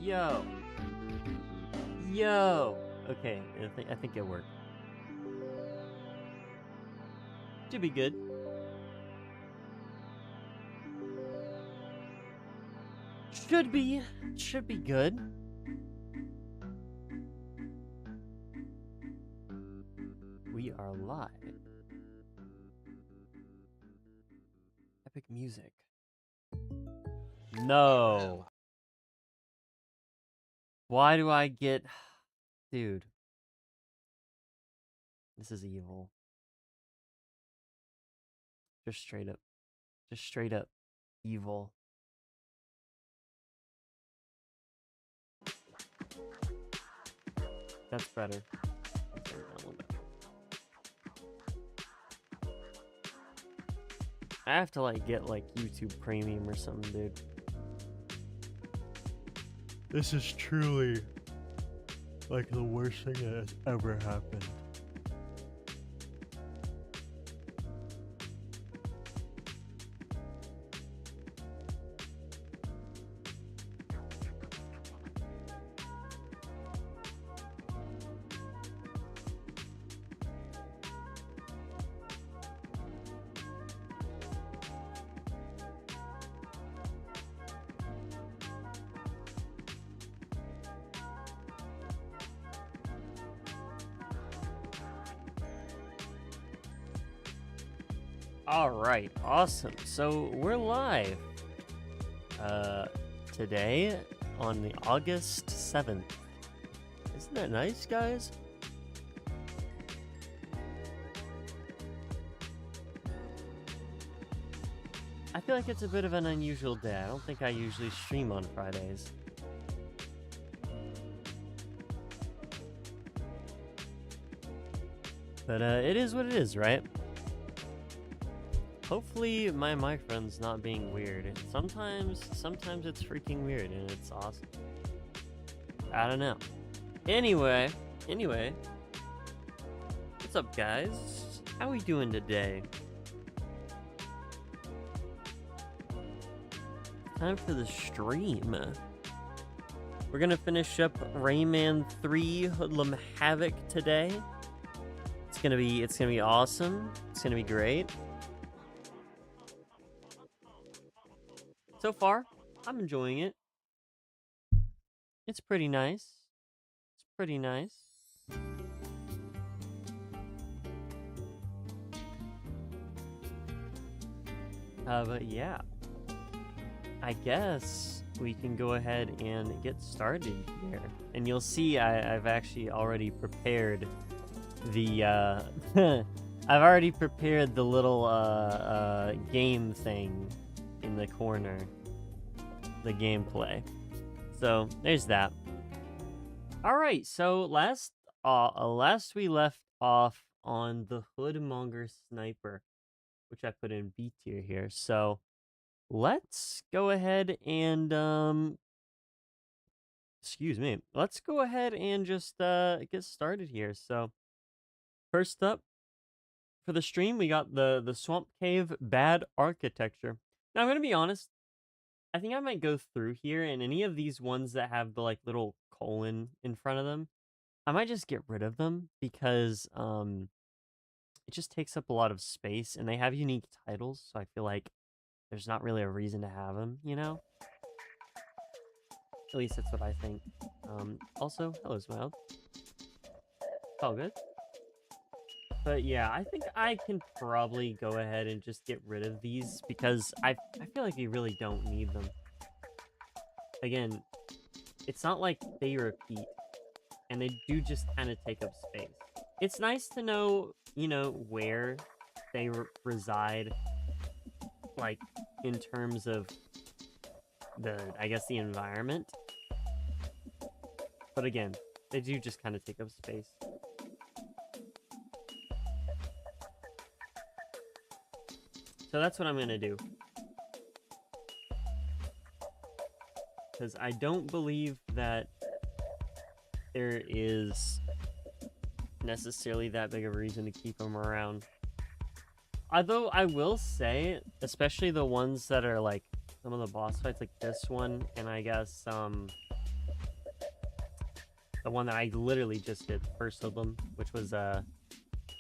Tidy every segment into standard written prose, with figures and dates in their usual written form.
Yo. Yo. Okay, I think it worked. Should be good. Should be good. We are live. Epic music. No. Why do I get... Dude. This is evil. Just straight up evil. That's better. I have to like get like YouTube Premium or something, dude. This is truly like the worst thing that has ever happened. Alright, awesome. So we're live today on the August 7th. Isn't that nice, guys? I feel like it's a bit of an unusual day. I don't think I usually stream on Fridays. But it is what it is, right? Hopefully my microphone's not being weird. Sometimes it's freaking weird and it's awesome. I don't know. Anyway. What's up, guys? How we doing today? Time for the stream. We're gonna finish up Rayman 3 Hoodlum Havoc today. It's gonna be awesome. It's gonna be great. So far, I'm enjoying it. It's pretty nice. It's pretty nice. But yeah. I guess we can go ahead and get started here. And you'll see I've actually already prepared the, I've already prepared the little, game thing in the corner, the gameplay. So there's that. All right, so last we left off on the Hoodmonger sniper, which I put in B tier here. So let's go ahead and excuse me. Let's go ahead and just get started here. So first up for the stream, we got the Swamp Cave Bad Architecture. Now, I'm going to be honest. I think I might go through here, and any of these ones that have the, like, little colon in front of them, I might just get rid of them because, it just takes up a lot of space, and they have unique titles, so I feel like there's not really a reason to have them, you know? At least that's what I think. Also, hello, Smiled. All good. But yeah, I think I can probably go ahead and just get rid of these because I feel like we really don't need them. Again, it's not like they repeat, and they do just kind of take up space. It's nice to know, you know, where they reside, like, in terms of I guess, the environment. But again, they do just kind of take up space. So that's what I'm going to do. Because I don't believe that there is necessarily that big of a reason to keep them around. Although I will say, especially the ones that are like some of the boss fights, like this one, and I guess The one that I literally just did, first Hoodlum, which was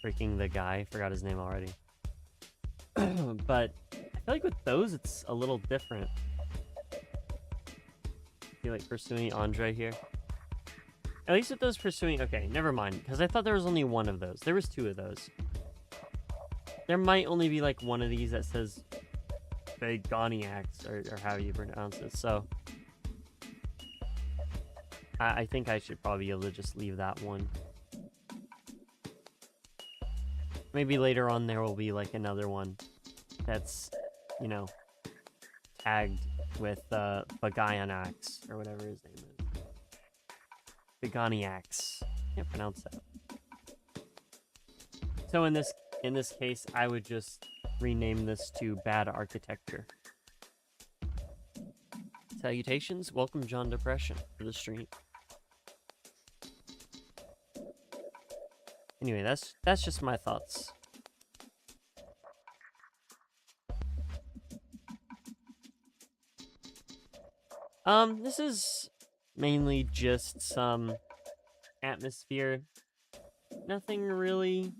freaking the guy. Forgot his name already. But I feel like with those, it's a little different. I feel like pursuing Andre here. At least with those pursuing... Okay, never mind. Because I thought there was only one of those. There was two of those. There might only be like one of these that says Begoniacs, or how you pronounce it. So I think I should probably be able to just leave that one. Maybe later on there will be like another one that's, you know, tagged with Begoniacs or whatever his name is. Begoniacs. Can't pronounce that. So in this case, I would just rename this to Bad Architecture. Salutations, welcome John Depression to the stream. Anyway, that's just my thoughts. This is mainly just some atmosphere. Nothing really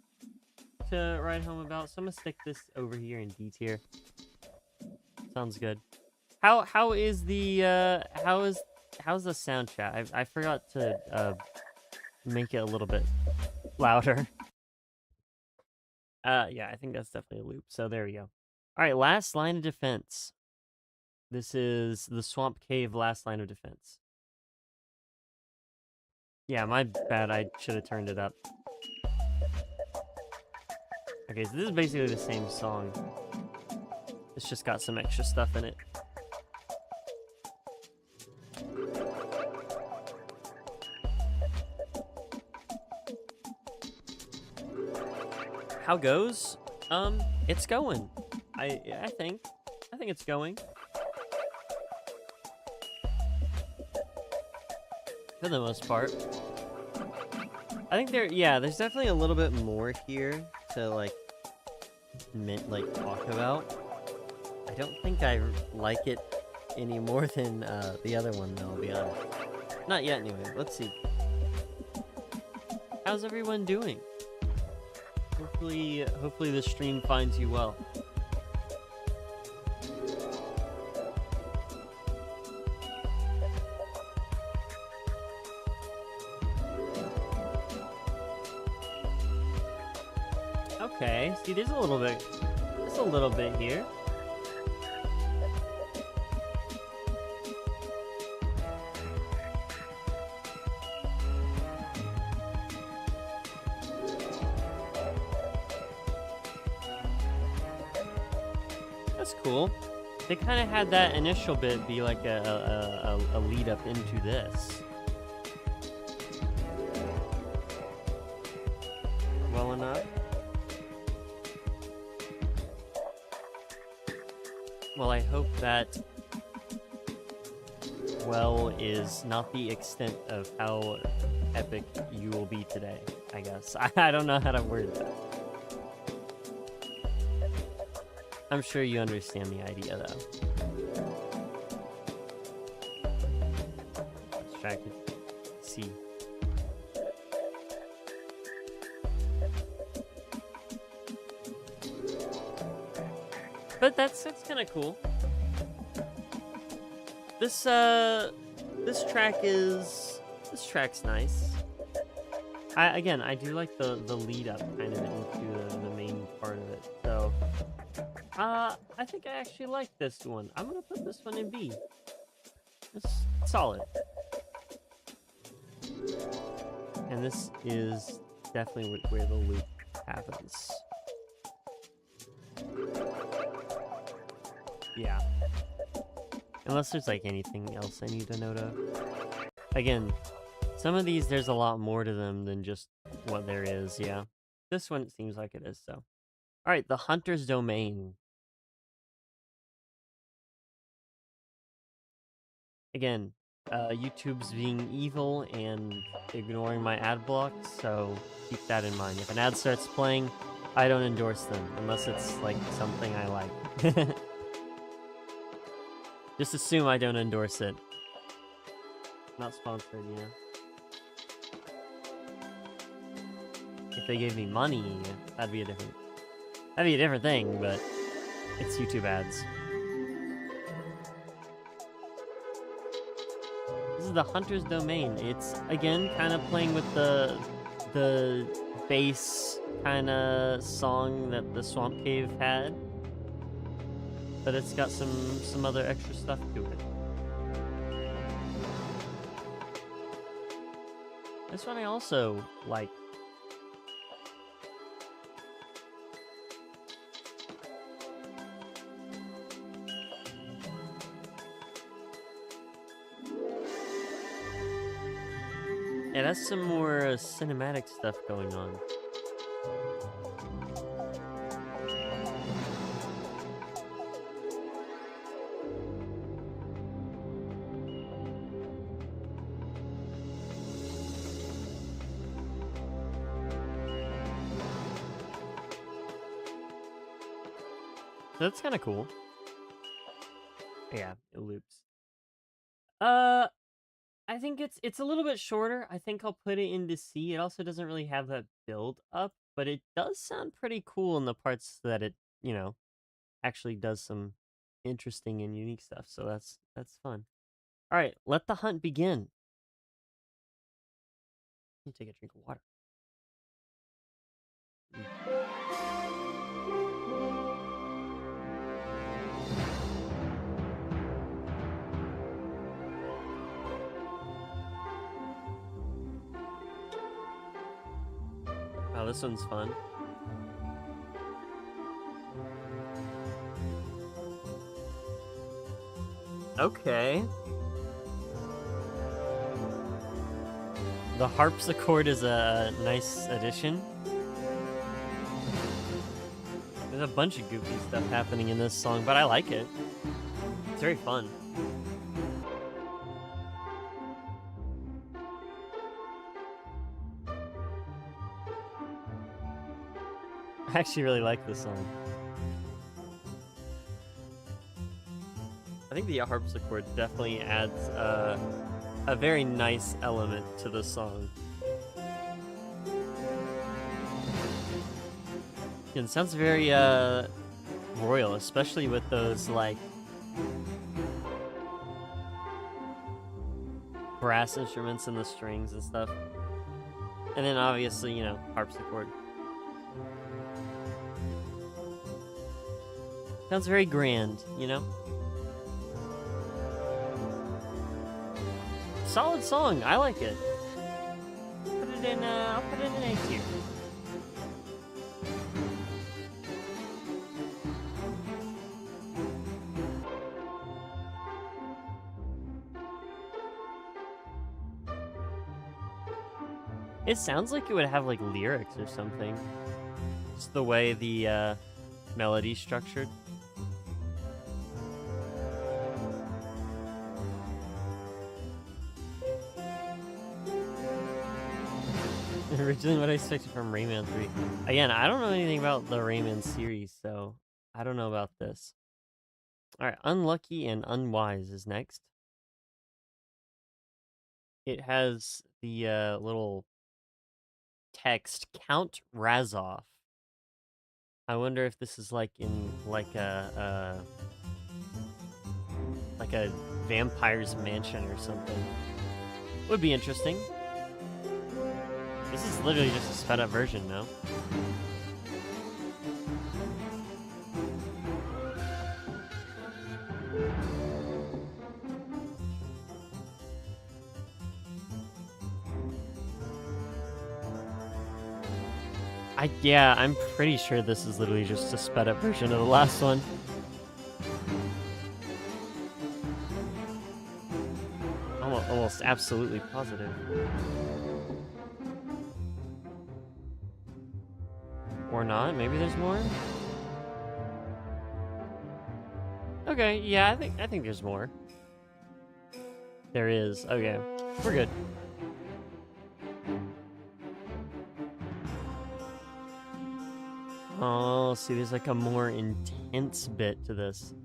to write home about, so I'm gonna stick this over here in D tier. Sounds good. How is the how's the sound chat? I forgot to make it a little bit louder. Yeah, I think that's definitely a loop. So there we go. All right, last line of defense. This is the Swamp Cave last line of defense. Yeah, my bad. I should have turned it up. Okay, so this is basically the same song. It's just got some extra stuff in it. How goes? It's going. I think it's going. For the most part. I think there's definitely a little bit more here to like talk about. I don't think I like it any more than the other one though, I'll be honest. Not yet anyway, let's see. How's everyone doing? Hopefully the stream finds you well. Okay, see there's a little bit here. That's cool. They kind of had that initial bit be like a lead up into this. Well enough. Well, I hope that well is not the extent of how epic you will be today, I guess. I don't know how to word that. I'm sure you understand the idea, though. Let's try to see. But that's kind of cool. This track's nice. Again, I do like the lead up kind of into the main part of it. So, I think I actually like this one. I'm gonna put this one in B. It's solid. And this is definitely where the loop happens. Yeah. Unless there's like anything else I need to note of. Again, some of these there's a lot more to them than just what there is, yeah. This one it seems like it is, so. Alright, the Hunter's Domain. Again, YouTube's being evil and ignoring my ad blocks, so keep that in mind. If an ad starts playing, I don't endorse them, unless it's like something I like. Just assume I don't endorse it. Not sponsored, yeah. If they gave me money, that'd be a different thing, but it's YouTube ads. This is the Hunter's Domain. It's, again, kind of playing with the bass kind of song that the Swamp Cave had. But it's got some other extra stuff to it. This one I also like. It has some more cinematic stuff going on. So that's kind of cool. Yeah, it loops. I think it's a little bit shorter. I think I'll put it into C. It also doesn't really have that build up, but it does sound pretty cool in the parts that it, actually does some interesting and unique stuff. So that's fun. All right, let the hunt begin. Let me take a drink of water. Oh, this one's fun. Okay. The harpsichord is a nice addition. There's a bunch of goofy stuff happening in this song, but I like it. It's very fun. I actually really like this song. I think the harpsichord definitely adds a very nice element to the song. It sounds very royal, especially with those like brass instruments and the strings and stuff. And then obviously, harpsichord. Sounds very grand, Solid song. I like it. Put it in. I'll put it in A tier. It sounds like it would have like lyrics or something. Just the way the melody's structured. Originally what I expected from Rayman 3. Again, I don't know anything about the Rayman series, so I don't know about this. Alright, Unlucky and Unwise is next. It has the little text, Count Razov. I wonder if this is like in like a vampire's mansion or something. Would be interesting. This is literally just a sped up version, no? Yeah, I'm pretty sure this is literally just a sped up version of the last one. Almost absolutely positive. Or not, maybe there's more? Okay, yeah, I think there's more. There is. Okay, we're good. Oh, see, there's like a more intense bit to this.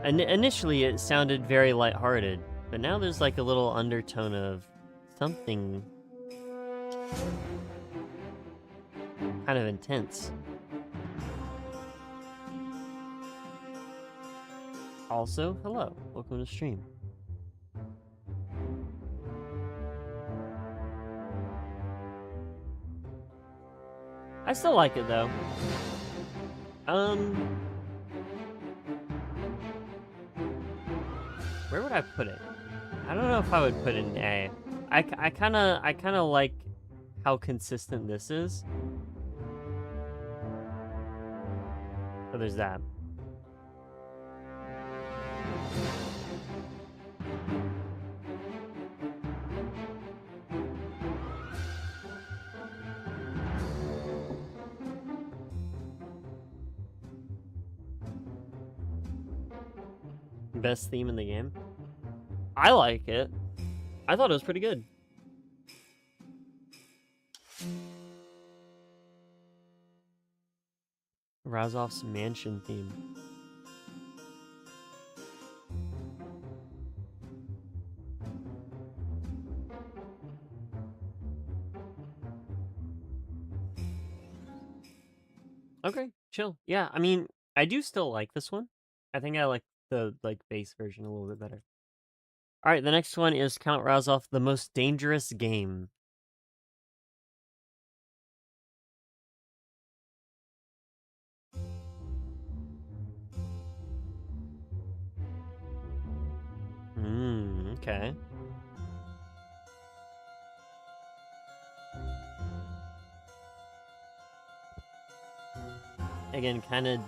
And initially, it sounded very lighthearted, but now there's like a little undertone of something Kind of intense. Also, hello. Welcome to stream. I still like it though. Where would I put it? I don't know if I would put it in A. I kind of like how consistent this is. So there's that. Best theme in the game? I like it. I thought it was pretty good. Razov's mansion theme. Okay, chill. Yeah, I mean, I do still like this one. I think I like the base version a little bit better. All right, the next one is Count Razov, the most dangerous game. Okay. Again, kind of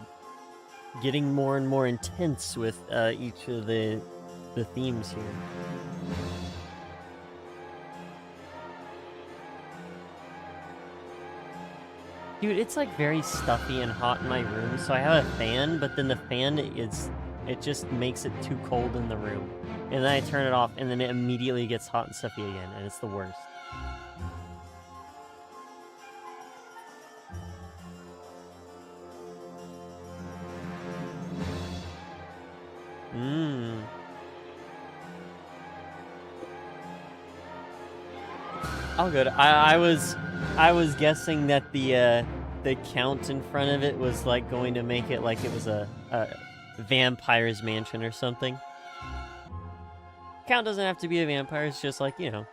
getting more and more intense with each of the themes here. Dude, it's like very stuffy and hot in my room, so I have a fan, but then the fan it just makes it too cold in the room. And then I turn it off, and then it immediately gets hot and stuffy again, and it's the worst. Oh, good. I was guessing that the count in front of it was like going to make it like it was a vampire's mansion or something. Count doesn't have to be a vampire. It's just like, you know,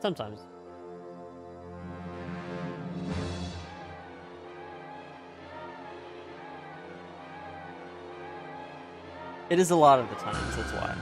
sometimes. It is a lot of the times. That's why.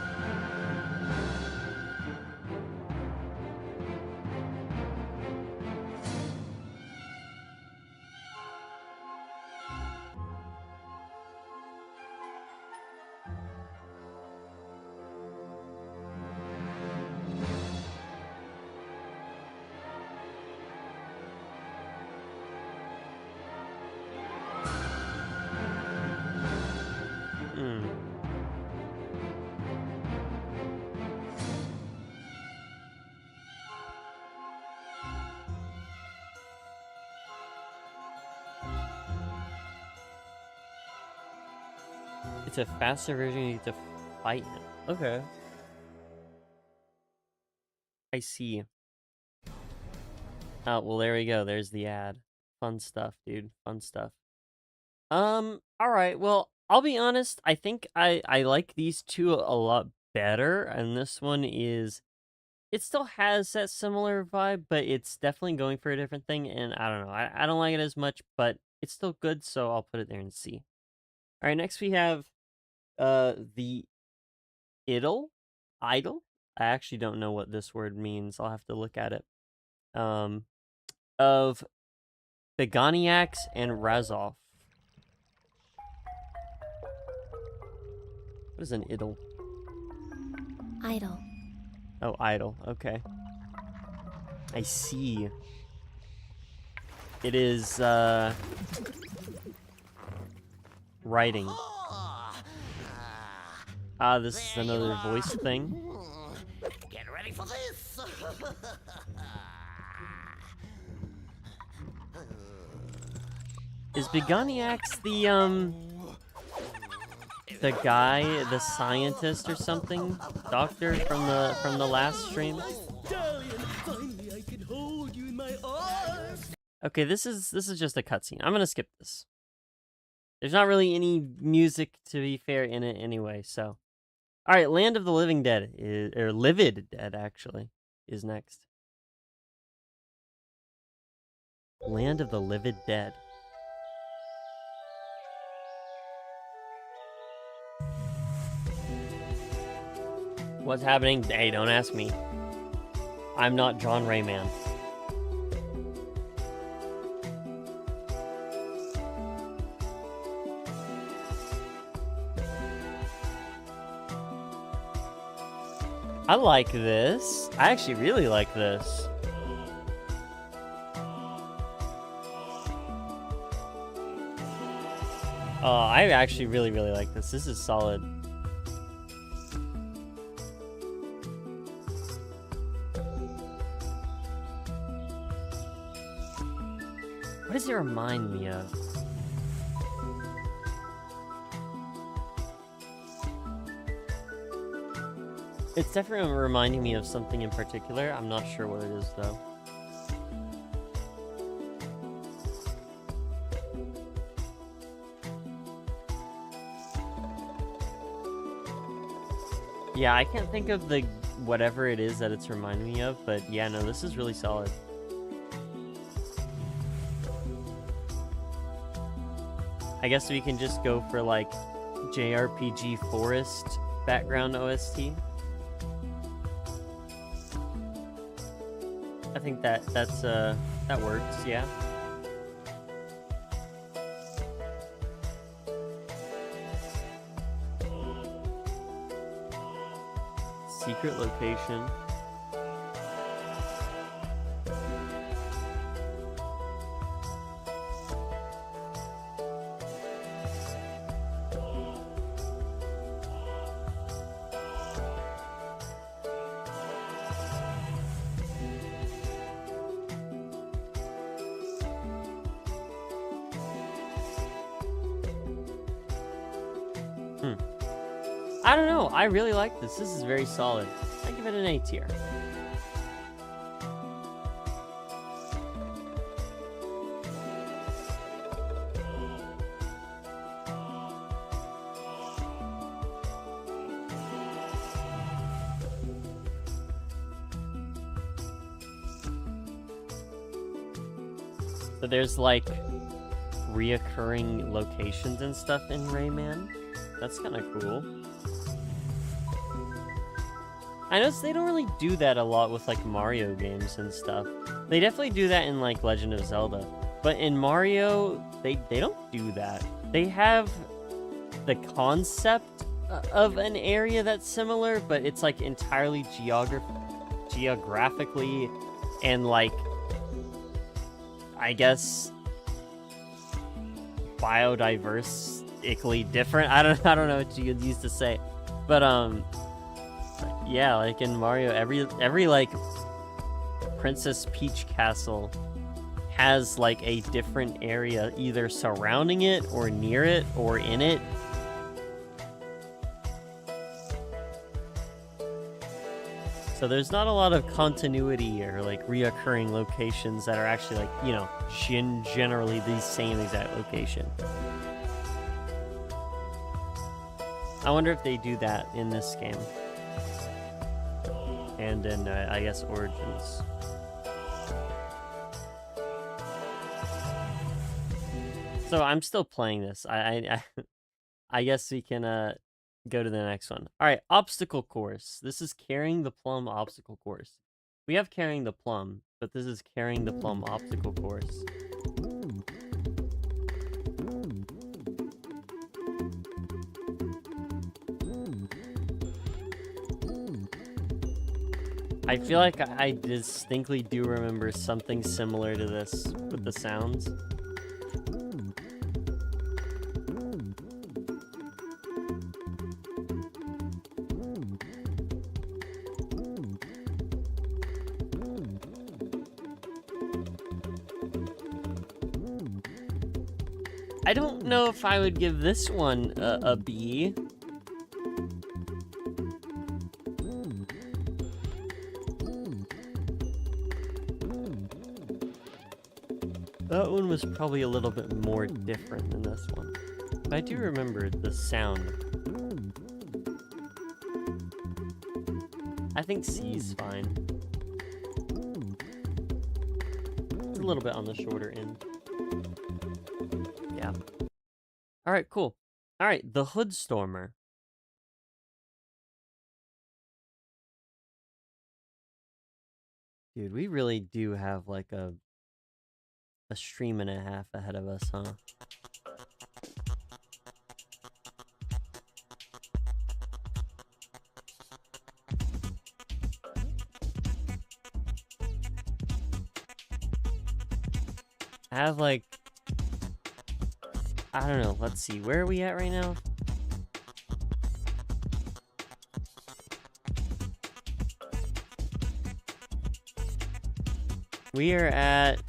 It's a faster version, you need to fight him. Okay. I see. Oh, well, there we go. There's the ad. Fun stuff, dude. Fun stuff. Alright, well, I'll be honest. I think I like these two a lot better, and this one is... It still has that similar vibe, but it's definitely going for a different thing, and I don't know. I don't like it as much, but it's still good, so I'll put it there and see. Alright, next we have the idol. I actually don't know what this word means. I'll have to look at it. Of Beganiacs and Razov. What is an idol? Idol. Oh, idol. Okay. I see. It is, writing. Ah, this is another voice thing. Get ready for this. Is Beganiacs the guy, the scientist or something? Doctor from the last stream? Stallion, finally I can hold you Okay, this is just a cutscene. I'm gonna skip this. There's not really any music, to be fair, in it anyway, so. Alright, Land of the Living Dead, or Livid Dead, actually, is next. Land of the Livid Dead. What's happening? Hey, don't ask me. I'm not John Rayman. I like this. I actually really like this. Oh, I actually really like this. This is solid. What does it remind me of? It's definitely reminding me of something in particular. I'm not sure what it is, though. Yeah, I can't think of the whatever it is that it's reminding me of, but yeah, no, this is really solid. I guess we can just go for, like, JRPG Forest background OST. I think that works, yeah. Secret location. I don't know. I really like this. This is very solid. I give it an A tier. So there's like reoccurring locations and stuff in Rayman. That's kind of cool. I noticed they don't really do that a lot with like Mario games and stuff. They definitely do that in like Legend of Zelda. But in Mario, they don't do that. They have the concept of an area that's similar, but it's like entirely geographically and like, I guess, biodiversically different. I don't know what you used to say. But yeah, like in Mario, every like Princess Peach castle has like a different area either surrounding it or near it or in it. So there's not a lot of continuity or like reoccurring locations that are actually like, you know, generally the same exact location. I wonder if they do that in this game. And in, I guess, Origins. So I'm still playing this. I guess we can go to the next one. All right, obstacle course. This is carrying the plum obstacle course. We have carrying the plum, but this is carrying the plum obstacle course. I feel like I distinctly do remember something similar to this with the sounds. I don't know if I would give this one a B. That one was probably a little bit more different than this one. But I do remember the sound. I think C's fine. It's a little bit on the shorter end. Yeah. Alright, cool. Alright, the Hood Stormer. Dude, we really do have like a stream and a half ahead of us, huh? I have like, I don't know, let's see, where are we at right now? We are at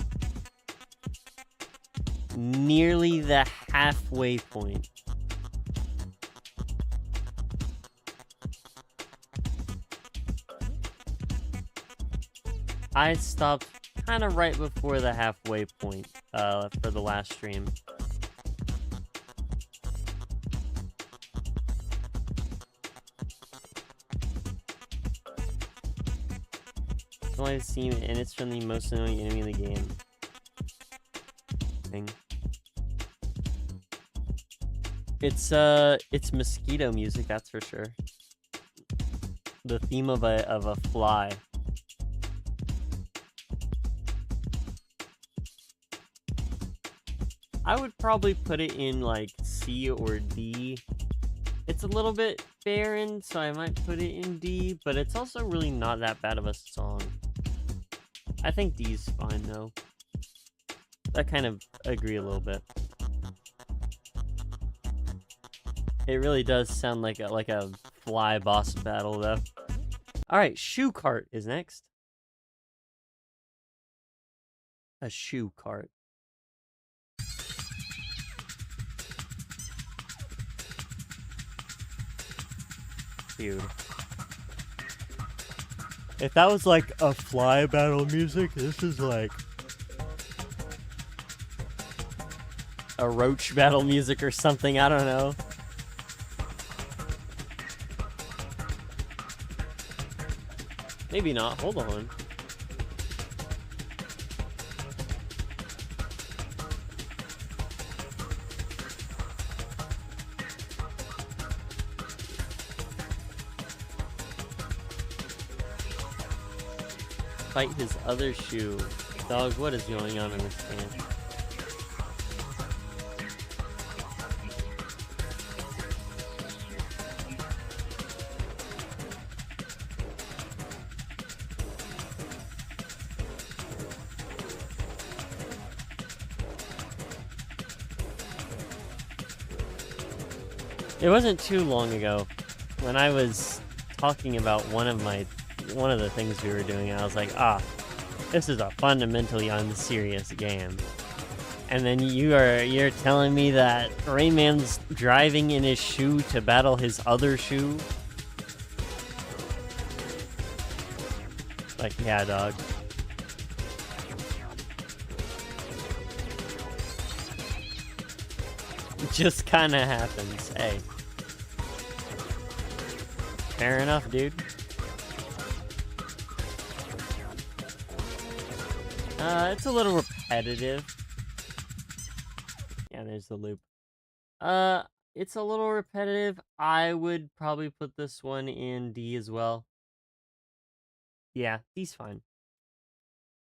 nearly the halfway point. I stopped kind of right before the halfway point for the last stream. It's only seen, and it's from the most annoying enemy in the game. Thing. It's mosquito music, that's for sure. The theme of a fly. I would probably put it in like C or D. It's a little bit barren, so I might put it in D, but it's also really not that bad of a song. I think D's fine though. I kind of agree a little bit. It really does sound like a fly boss battle though. Alright, shoe cart is next. A shoe cart. Dude. If that was like a fly battle music, this is like a roach battle music or something, I don't know. Maybe not, hold on. Fight his other shoe. Dog, what is going on in this game? It wasn't too long ago when I was talking about one of the things we were doing. I was like, this is a fundamentally unserious game. And then you're telling me that Rayman's driving in his shoe to battle his other shoe? Like, yeah, dog. It just kind of happens. Hey. Fair enough, dude. It's a little repetitive. Yeah, there's the loop. It's a little repetitive. I would probably put this one in D as well. Yeah, D's fine.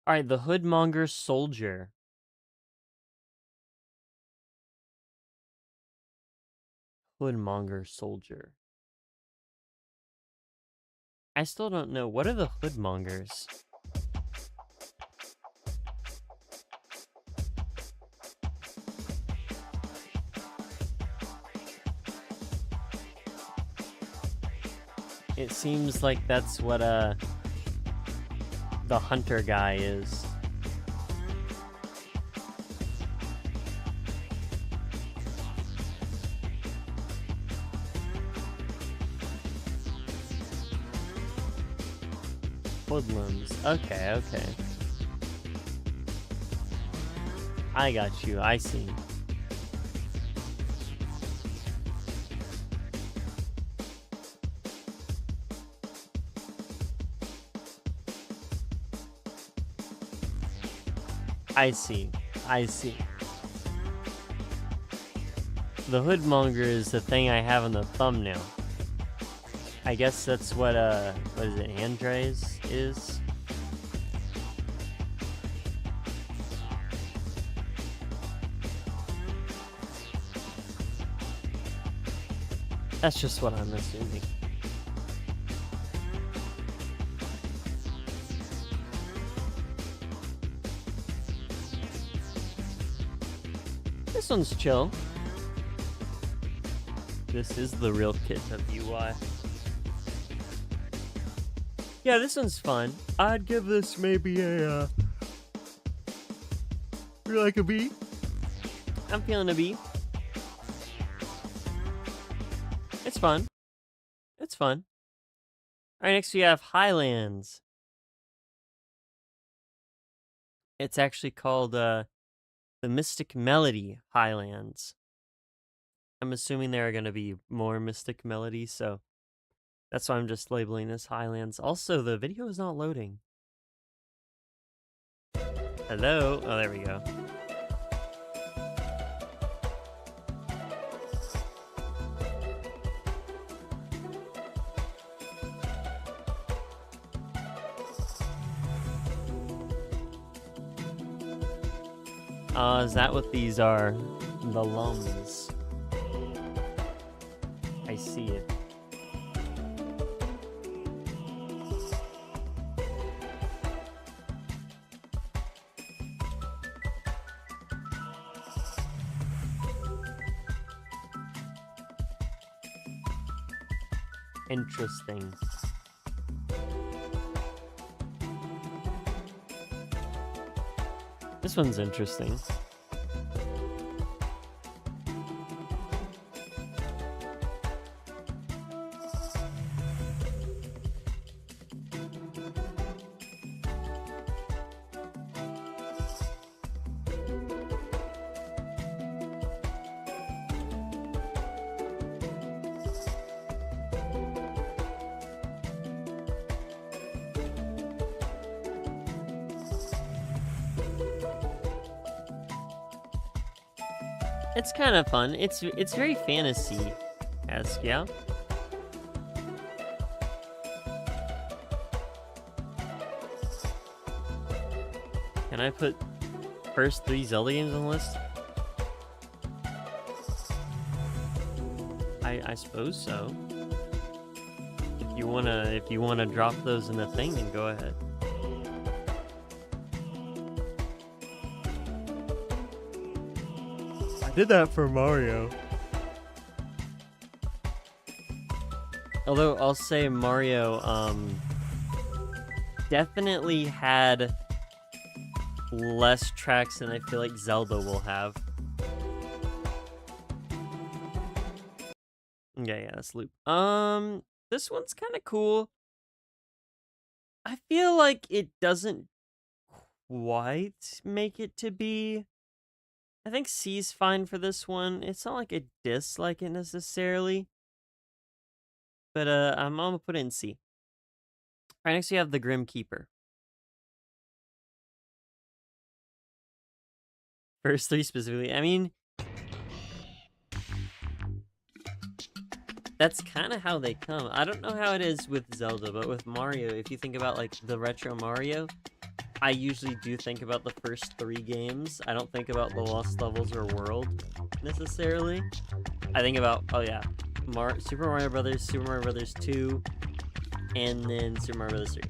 Alright, the Hoodmonger Soldier. Hoodmonger Soldier. I still don't know. What are the Hoodmongers? It seems like that's what the hunter guy is. Hoodlums. Okay, okay. I got you. I see. I see. I see. The hoodmonger is the thing I have on the thumbnail. I guess that's what is it, Andres is? That's just what I'm assuming. This one's chill. This is the real Kitt of UI. Yeah, this one's fun. I'd give this maybe a, you like a B? I'm feeling a B. It's fun. It's fun. Alright, next we have Highlands. It's actually called, the Mystic Melody Highlands. I'm assuming there are going to be more Mystic Melodies, so that's why I'm just labeling this Highlands. Also, the video is not loading. Hello? Oh, there we go. Is that what these are? The lums. I see it. Interesting. This one's interesting. It's kind of fun. It's very fantasy-esque, yeah? Can I put first 3 Zelda games on the list? I suppose so. If you wanna drop those in the thing, then go ahead. Did that for Mario. Although I'll say Mario definitely had less tracks than I feel like Zelda will have. Yeah, that's loop. This one's kind of cool. I feel like it doesn't quite make it to be. I think C's fine for this one. It's not like I dislike it necessarily. But I'm gonna put it in C. Alright, next we have the Grim Keeper. First 3 specifically. I mean, that's kind of how they come. I don't know how it is with Zelda, but with Mario, if you think about like the retro Mario, I usually do think about the first 3 games. I don't think about the Lost Levels or World necessarily. I think about, oh yeah, Super Mario Brothers, Super Mario Brothers 2, and then Super Mario Brothers 3.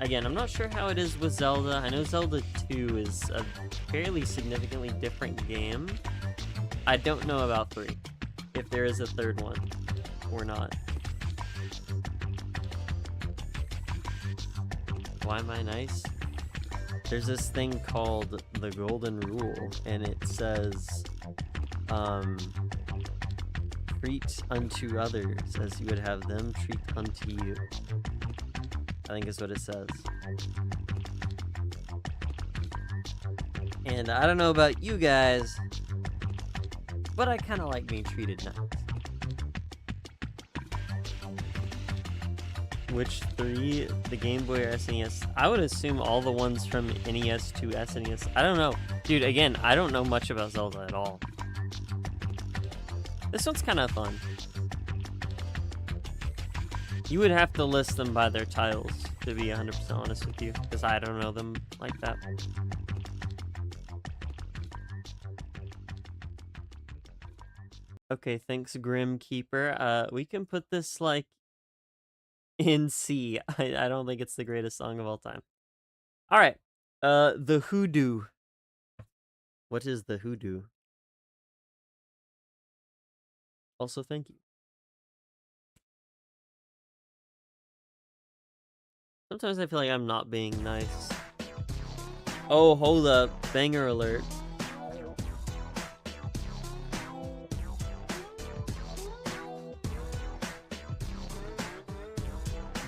Again, I'm not sure how it is with Zelda. I know Zelda 2 is a fairly significantly different game. I don't know about 3, if there is a 3rd one or not. Why am I nice? There's this thing called the Golden Rule, and it says, treat unto others as you would have them treat unto you. I think is what it says. And I don't know about you guys, but I kind of like being treated nice. Which 3? The Game Boy or SNES? I would assume all the ones from NES to SNES. I don't know. Dude, again, I don't know much about Zelda at all. This one's kind of fun. You would have to list them by their titles, to be 100% honest with you, because I don't know them like that. Okay, thanks, Grim Keeper. We can put this, like, in C. I don't think it's the greatest song of all time. All right. The Hoodoo. What is the Hoodoo? Also, thank you. Sometimes I feel like I'm not being nice. Oh, hold up. Banger alert.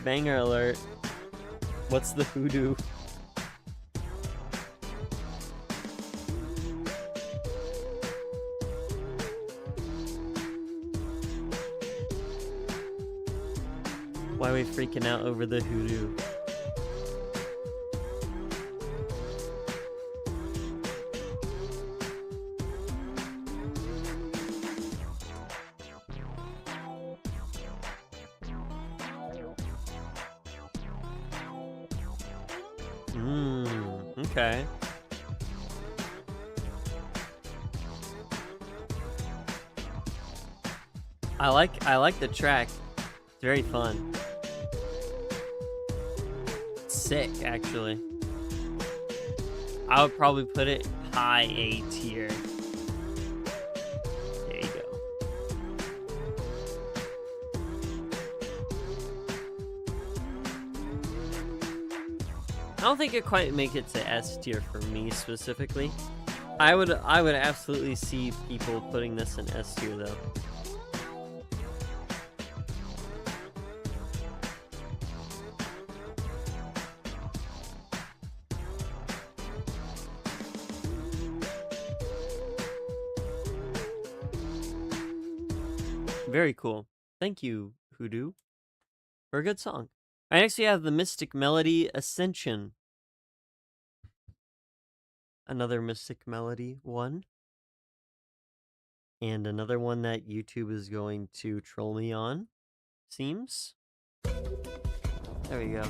Banger alert. What's the Hoodoo? Why are we freaking out over the Hoodoo? Okay. I like the track. It's very fun. It's sick, actually. I would probably put it high A tier. There you go. I don't think it quite make it to S tier for me specifically. I would absolutely see people putting this in S tier though. Very cool. Thank you, Hoodoo, for a good song. I actually have the Mystic Melody Ascension. Another Mystic Melody one. And another one that YouTube is going to troll me on, seems. There we go.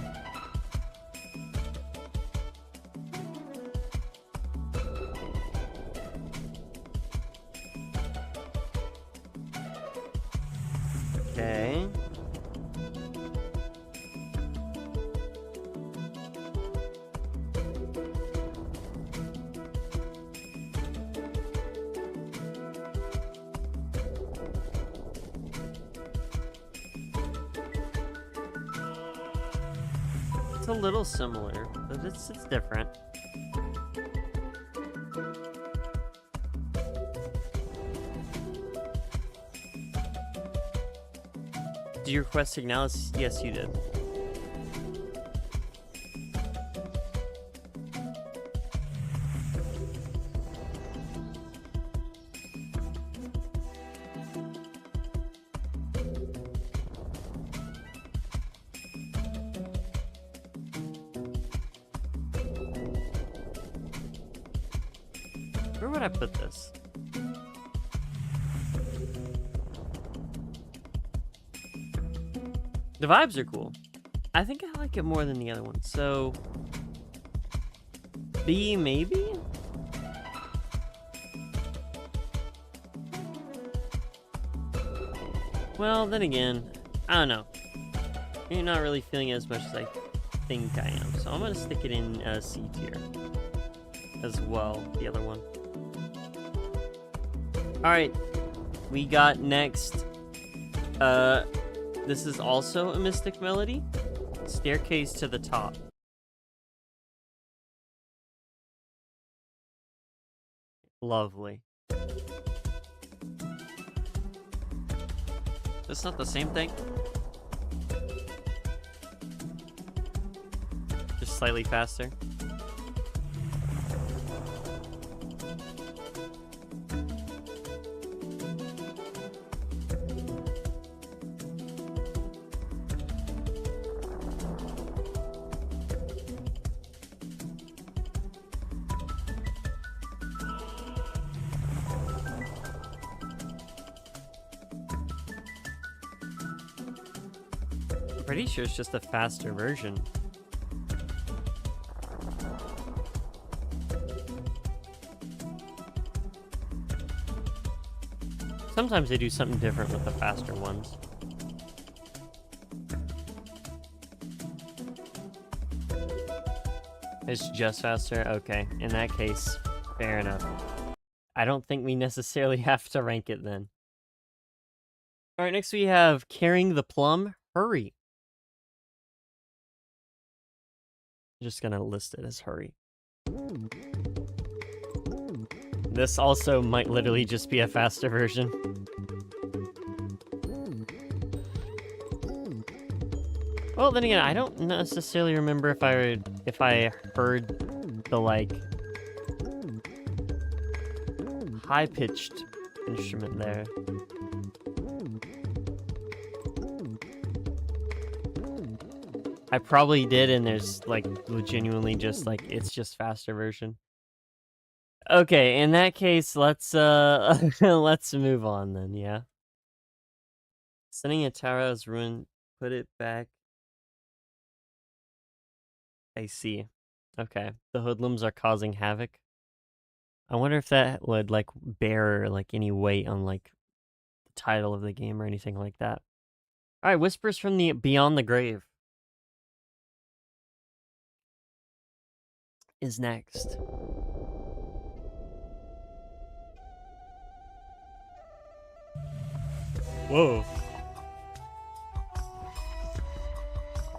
Okay. It's a little similar, but it's different. Did you request Signalis? Yes, you did. Where would I put this? The vibes are cool. I think I like it more than the other one. So, B maybe? Well, then again, I don't know. You're not really feeling it as much as I think I am. So I'm gonna stick it in C tier as well, the other one. Alright, we got next, this is also a Mystic Melody, Staircase to the Top. Lovely. That's not the same thing? Just slightly faster. Pretty sure it's just a faster version. Sometimes they do something different with the faster ones. It's just faster? Okay, in that case, fair enough. I don't think we necessarily have to rank it then. Alright, next we have Carrying the Plum, Hurry. I'm just gonna list it as Hurry. This also might literally just be a faster version. Well, then again, I don't necessarily remember if I heard the, like, high-pitched instrument there. I probably did, and there's, like, genuinely just, like, it's just faster version. Okay, in that case, let's let's move on then, yeah? Sending a tower as ruined, put it back. I see. Okay. The hoodlums are causing havoc. I wonder if that would, like, bear, like, any weight on, like, the title of the game or anything like that. Alright, Whispers from the Beyond the Grave is next. Whoa.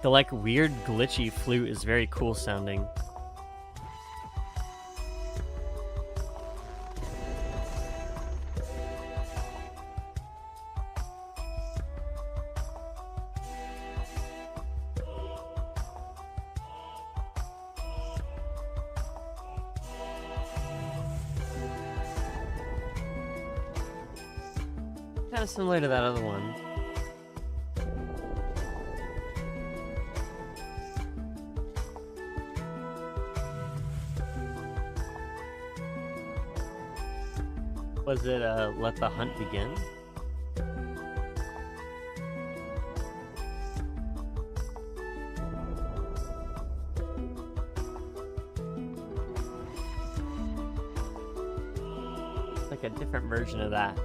The, like, weird glitchy flute is very cool sounding. Kind of similar to that other one. Was it, Let the Hunt Begin? Like a different version of that.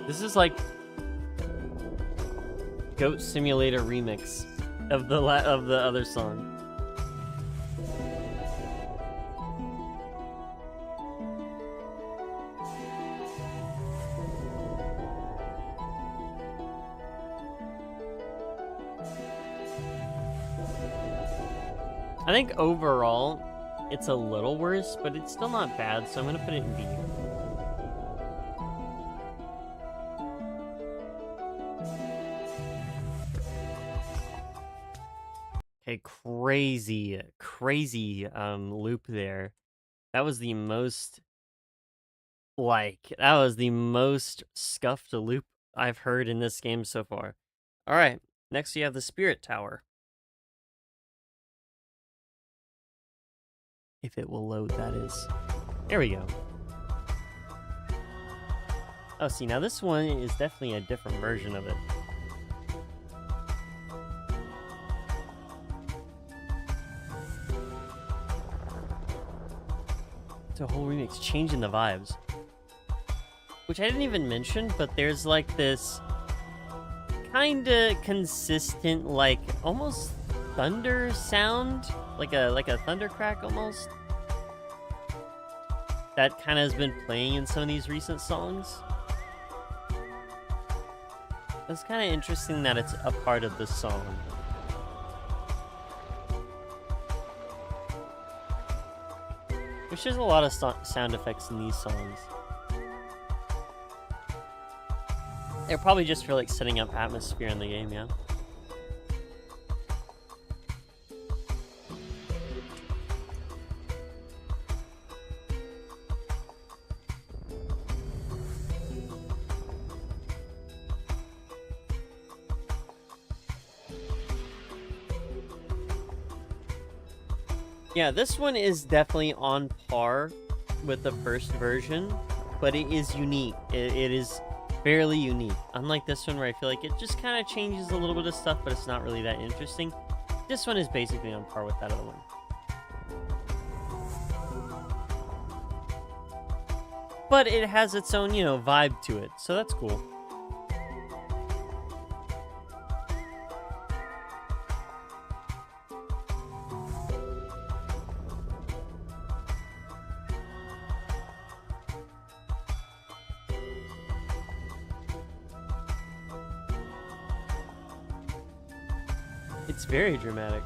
This is like Goat Simulator remix of the other song. I think overall it's a little worse, but it's still not bad, so I'm gonna put it in B. A crazy loop there. That was the most scuffed loop I've heard in this game so far. All right, next you have the Spirit Tower. If it will load, that is. There we go. Oh, see, now this one is definitely a different version of it. It's a whole remix, changing the vibes. Which I didn't even mention, but there's like this kinda consistent, like almost thunder sound, like a thunder crack almost. That kind of has been playing in some of these recent songs. It's kind of interesting that it's a part of the song. Which there's a lot of sound effects in these songs. They're probably just for like setting up atmosphere in the game, yeah. Yeah, this one is definitely on par with the first version, but it is unique. It is fairly unique. Unlike this one where I feel like it just kind of changes a little bit of stuff, but it's not really that interesting. This one is basically on par with that other one. But it has its own, you know, vibe to it, so that's cool. It's very dramatic.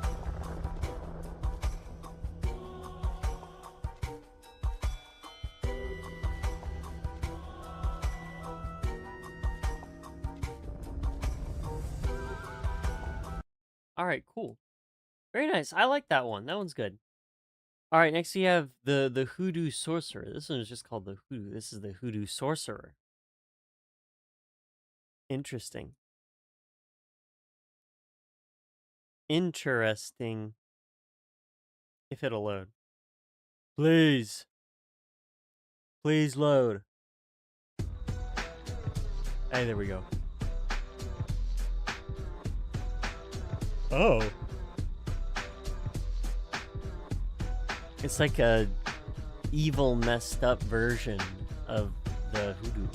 All right, cool. Very nice. I like that one. That one's good. All right, next we have the hoodoo sorcerer. This one is just called the hoodoo. This is the hoodoo sorcerer. Interesting. Interesting. If it'll load. Please. Please load. Hey, there we go. Oh. It's like a evil, messed up version of the hoodoo.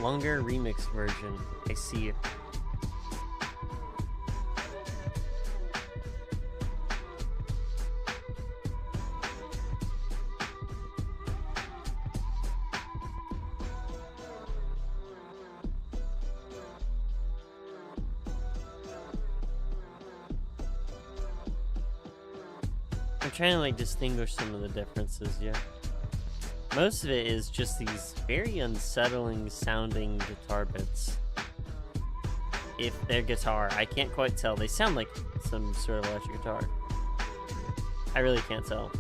Longer remix version. I see it. I'm trying to like distinguish some of the differences, yeah. Most of it is just these very unsettling sounding guitar bits. If they're guitar, I can't quite tell. They sound like some sort of electric guitar. I really can't tell.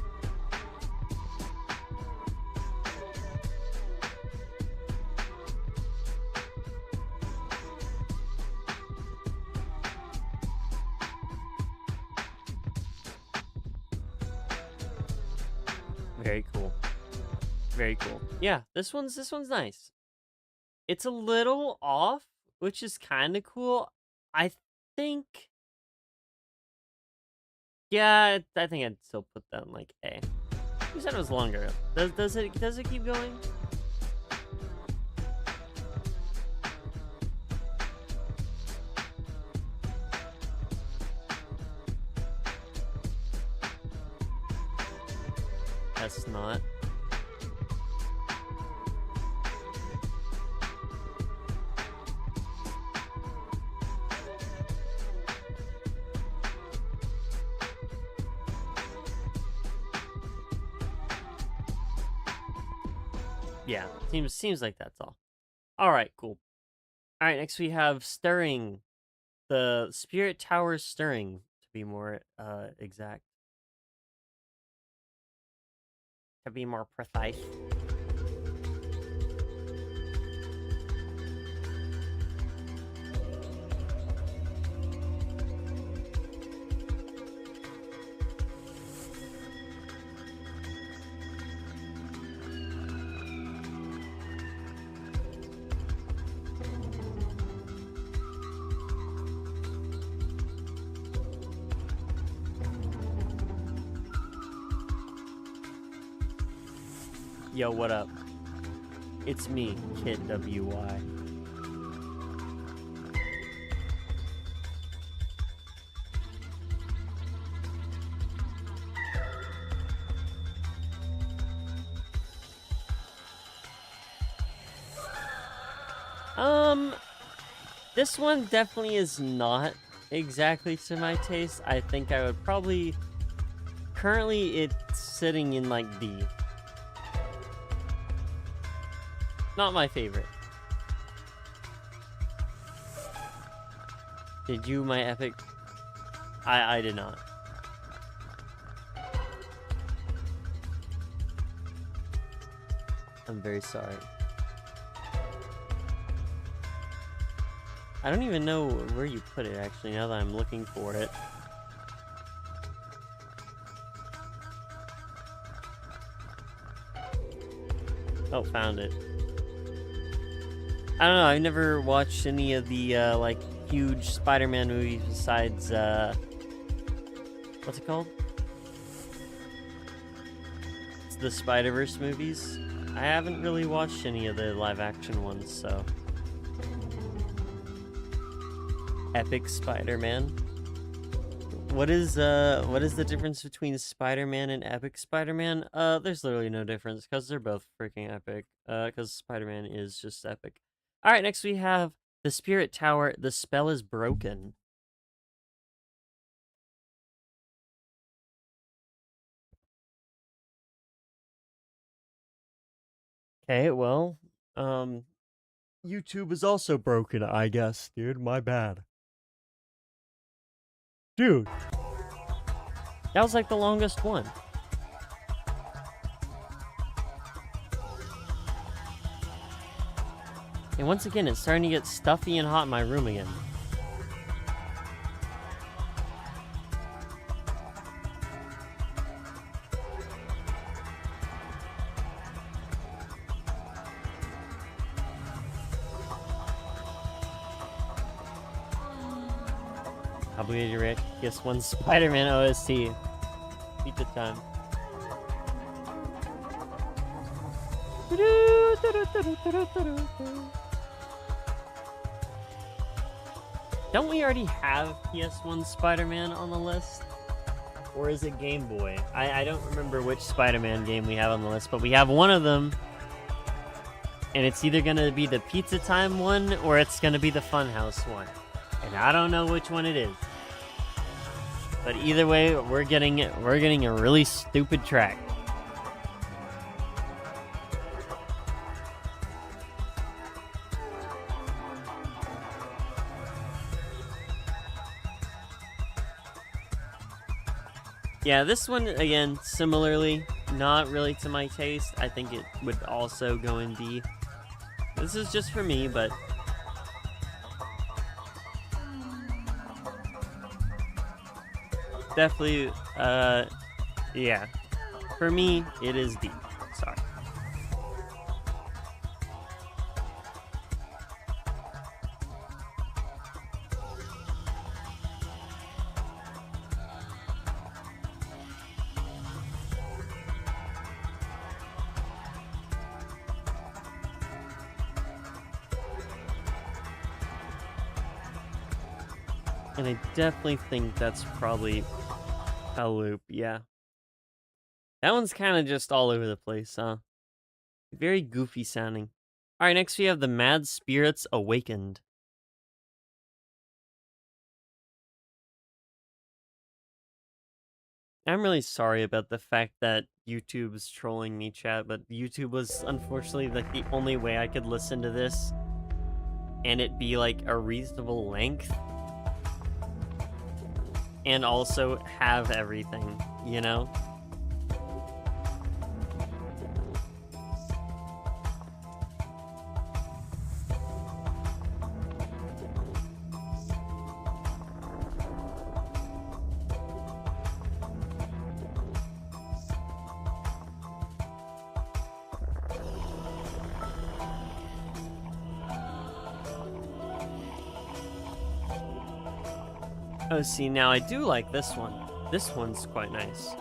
Very cool. Very cool. Yeah, this one's nice. It's a little off, which is kind of cool. I think. Yeah, I think I'd still put that in like A. You said it was longer. Does it keep going? That's not. Yeah, seems like that's all. All right, cool. All right, next we have stirring, the spirit tower stirring, to be more exact, to be more precise. Yo, what up? It's me, Kitt WY. This one definitely is not exactly to my taste. I think I would probably... Currently, it's sitting in, like, D. Not my favorite. Did you, my epic? I did not. I'm very sorry. I don't even know where you put it, actually, now that I'm looking for it. Oh, found it. I don't know, I've never watched any of the, like, huge Spider-Man movies besides, what's it called? It's the Spider-Verse movies. I haven't really watched any of the live-action ones, so... Epic Spider-Man. What is the difference between Spider-Man and Epic Spider-Man? There's literally no difference, because they're both freaking epic. Because Spider-Man is just epic. Alright, next we have the Spirit Tower. The spell is broken. Okay, well, YouTube is also broken, I guess, dude. My bad. Dude. That was like the longest one. And once again, it's starting to get stuffy and hot in my room again. Obligated Rick, guess one Spider-Man OST. Beat the time. Don't we already have PS1 Spider-Man on the list? Or is it Game Boy? I don't remember which Spider-Man game we have on the list, but we have one of them. And it's either going to be the Pizza Time one, or it's going to be the Funhouse one. And I don't know which one it is. But either way, we're getting a really stupid track. Yeah, this one, again, similarly, not really to my taste. I think it would also go in D. This is just for me, but... definitely, yeah. For me, it is D. Sorry. And I definitely think that's probably a loop, yeah. That one's kind of just all over the place, huh? Very goofy sounding. Alright, next we have the Mad Spirits Awakened. I'm really sorry about the fact that YouTube's trolling me, chat, but YouTube was unfortunately like the only way I could listen to this and it be like a reasonable length and also have everything, you know? Oh, see, now I do like this one. This one's quite nice.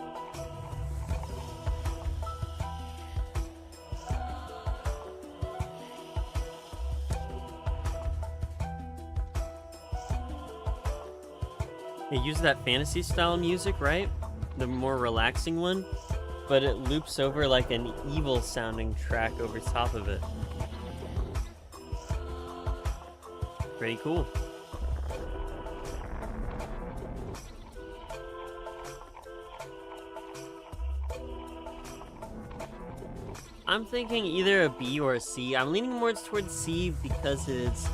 They use that fantasy style music, right? The more relaxing one, but it loops over like an evil sounding track over top of it. Pretty cool. I'm thinking either a B or a C. I'm leaning more towards C because it's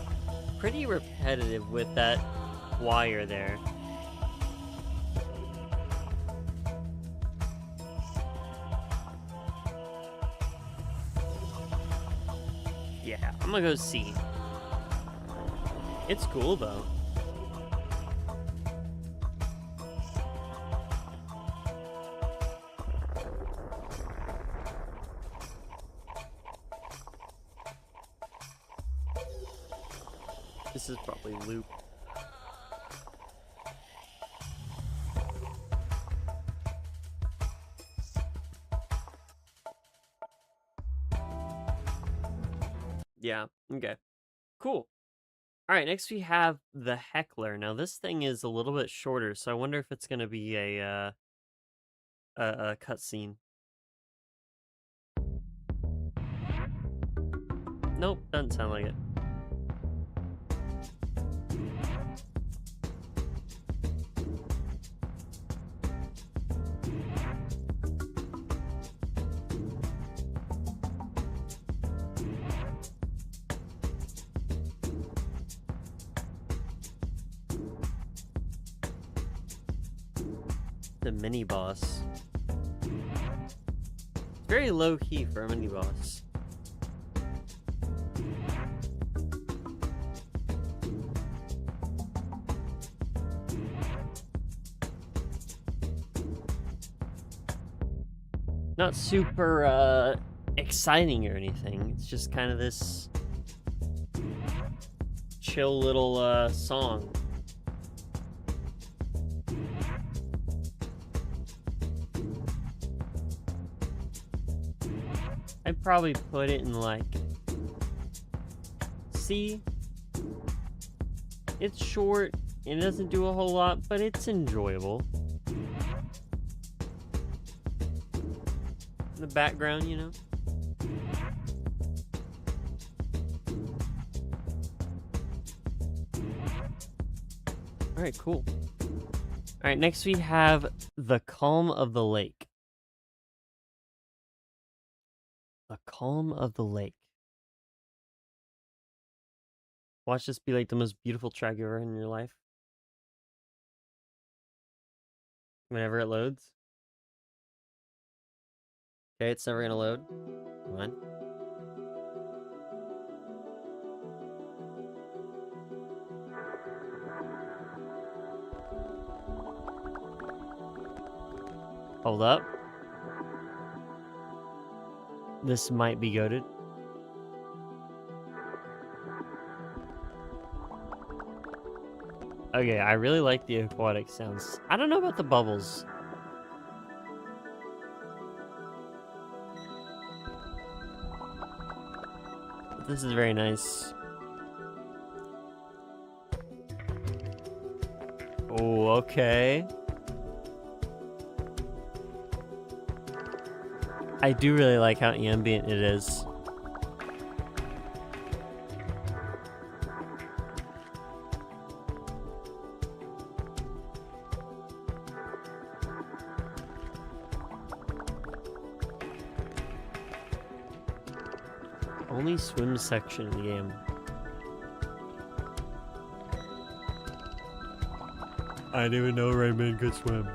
pretty repetitive with that wire there. Yeah, I'm gonna go C. It's cool though. This is probably loop. Yeah, okay. Cool. All right, next we have the heckler. Now this thing is a little bit shorter, so I wonder if it's going to be a cutscene. Nope, doesn't sound like it. The mini boss. It's very low key for a mini boss. Not super exciting or anything. It's just kind of this chill little song. I'd probably put it in like C. It's short, it doesn't do a whole lot, but it's enjoyable. In the background, you know. Alright, cool. Alright, next we have the Calm of the Lake. The Calm of the Lake. Watch this be like the most beautiful track you've ever heard in your life. Whenever it loads. Okay, it's never gonna load. Come on. Hold up. This might be goated. Okay, I really like the aquatic sounds. I don't know about the bubbles. But this is very nice. Oh, okay. I do really like how ambient it is. Only swim section in the game. I didn't even know Rayman could swim.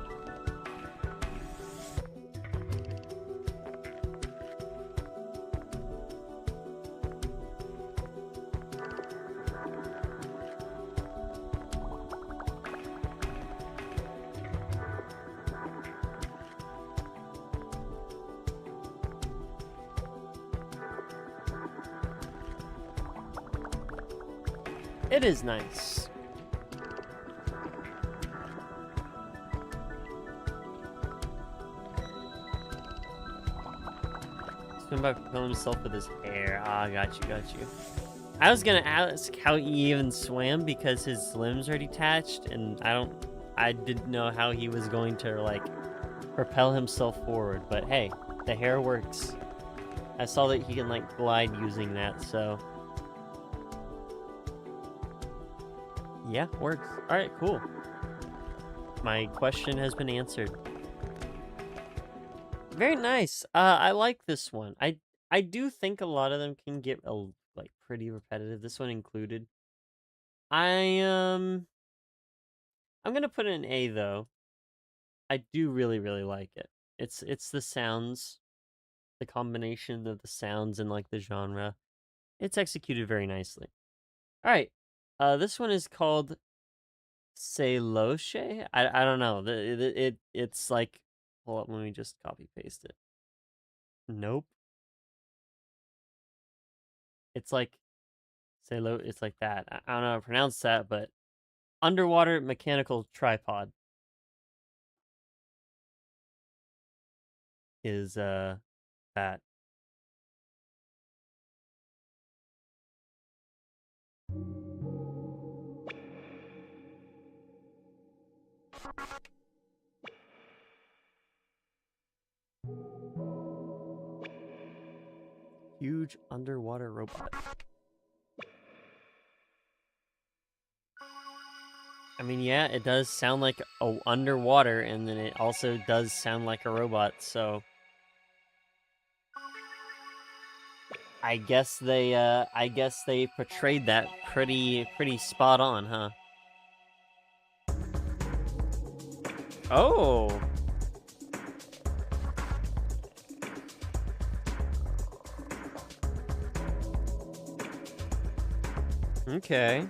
It is nice. Swim by propelling himself with his hair. Ah, got you. I was gonna ask how he even swam because his limbs are detached, and I didn't know how he was going to like propel himself forward. But hey, the hair works. I saw that he can like glide using that, so yeah, works. All right, cool. My question has been answered. Very nice. I like this one. I do think a lot of them can get like pretty repetitive. This one included. I'm gonna put it in A though. I do really like it. It's the sounds, the combination of the sounds and like the genre. It's executed very nicely. All right. This one is called Celoche? I don't know. It's like, hold up, let me just copy paste it. Nope. It's like it's like that. I don't know how to pronounce that, but underwater mechanical tripod is that. Huge underwater robot. I mean, yeah, it does sound like underwater, and then it also does sound like a robot, so I guess they portrayed that pretty spot on, huh? Oh. Okay.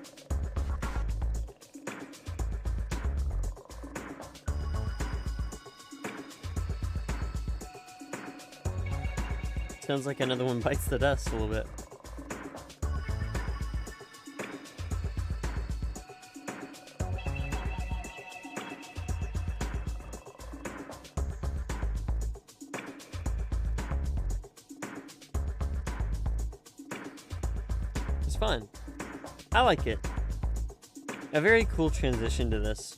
Sounds like another one bites the dust a little bit. It's fun. I like it. A very cool transition to this.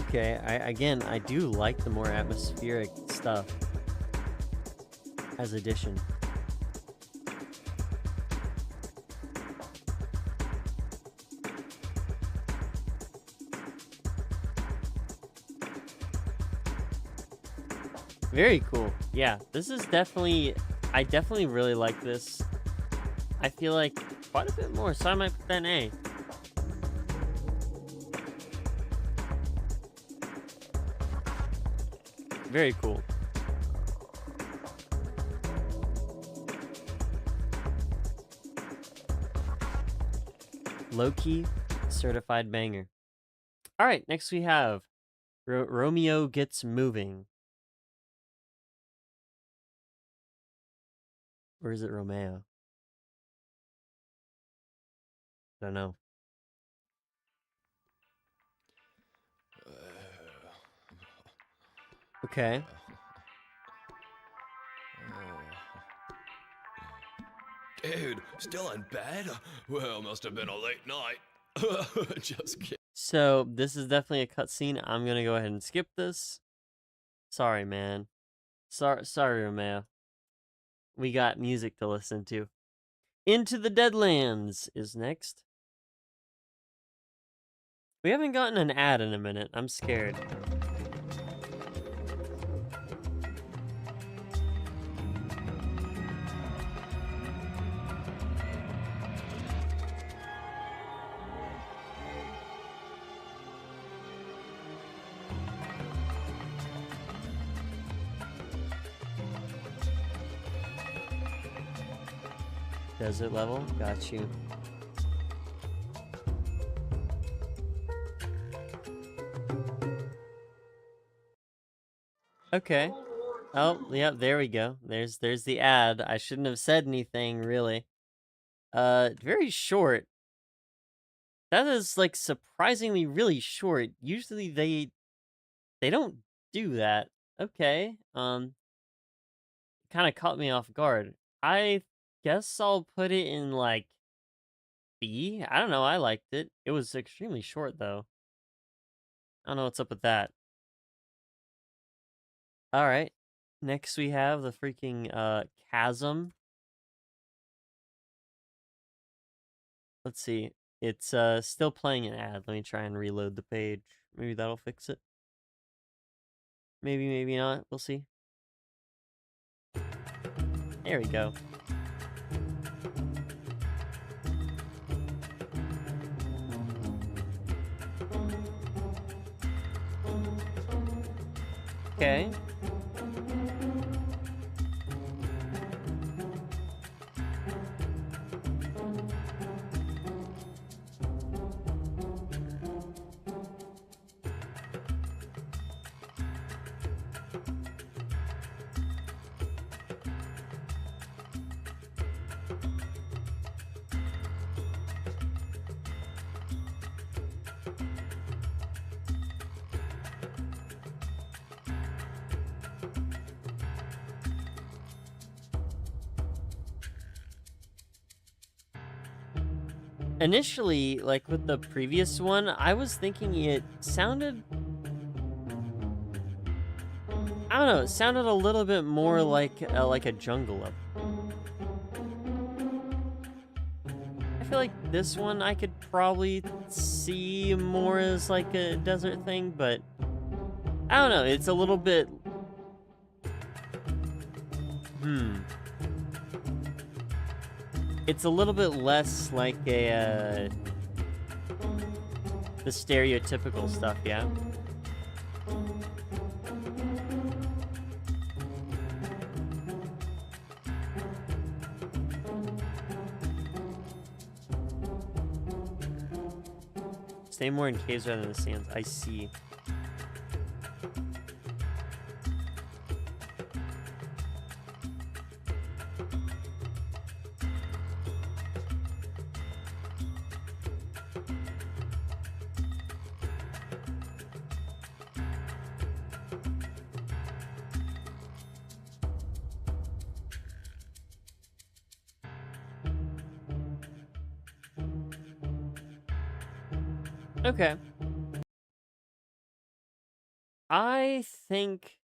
Okay, I do like the more atmospheric stuff as addition. Very cool. Yeah, this is definitely, I definitely really like this. I feel like quite a bit more, so I might put that in A. Very cool. Low-key, certified banger. All right, next we have Romeo Gets Moving. Or is it Romeo? I don't know. Okay. Dude, still in bed? Well, must have been a late night. Just kidding. So this is definitely a cutscene. I'm gonna go ahead and skip this. Sorry, man. Sorry, Romeo. We got music to listen to. Into the Deadlands is next. We haven't gotten an ad in a minute. I'm scared. Desert level, got you. Okay. Oh, yeah, there we go. There's the ad. I shouldn't have said anything, really. Very short. That is like surprisingly really short. Usually they don't do that. Okay. Kind of caught me off guard. I guess I'll put it in like B. I don't know. I liked it. It was extremely short though. I don't know what's up with that. All right. Next we have the freaking chasm. Let's see. It's still playing an ad. Let me try and reload the page. Maybe that'll fix it. Maybe, maybe not. We'll see. There we go. Okay. Initially, like with the previous one, I was thinking it sounded... I don't know, it sounded a little bit more like a jungle level. I feel like this one I could probably see more as like a desert thing, but I don't know, it's a little bit... It's a little bit less like a, the stereotypical stuff, yeah? Stay more in caves rather than the sands. I see. Okay. I think...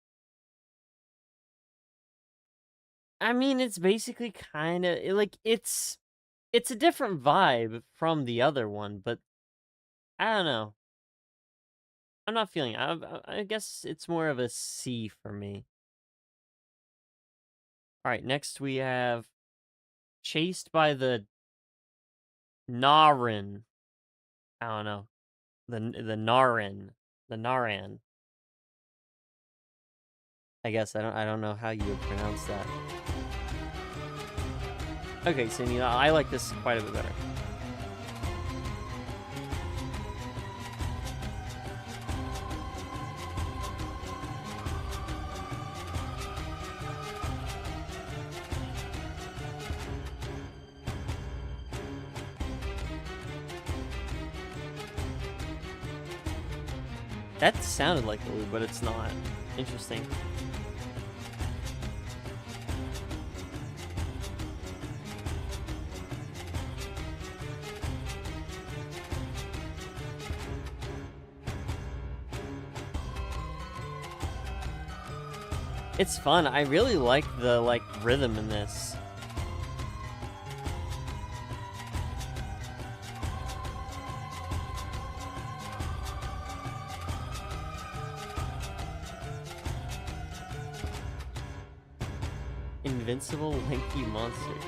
I mean, it's basically kind of... Like, it's a different vibe from the other one, but... I don't know. I'm not feeling it. I guess it's more of a C for me. Alright, next we have... Chased by the... Narin. I don't know. The Narin. The Naran. I guess I don't know how you would pronounce that. Okay, so I like this quite a bit better. That sounded like a loop, but it's not. Interesting. It's fun. I really like the rhythm in this. Invincible lanky monsters.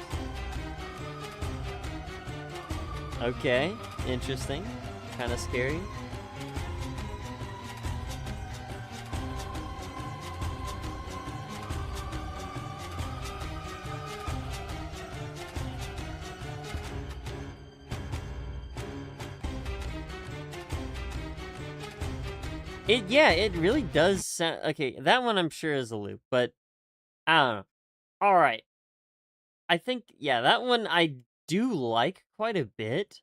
Okay, interesting. Kind of scary. It really does sound... Okay, that one I'm sure is a loop, but I don't know. Alright. I think, yeah, that one I do like quite a bit.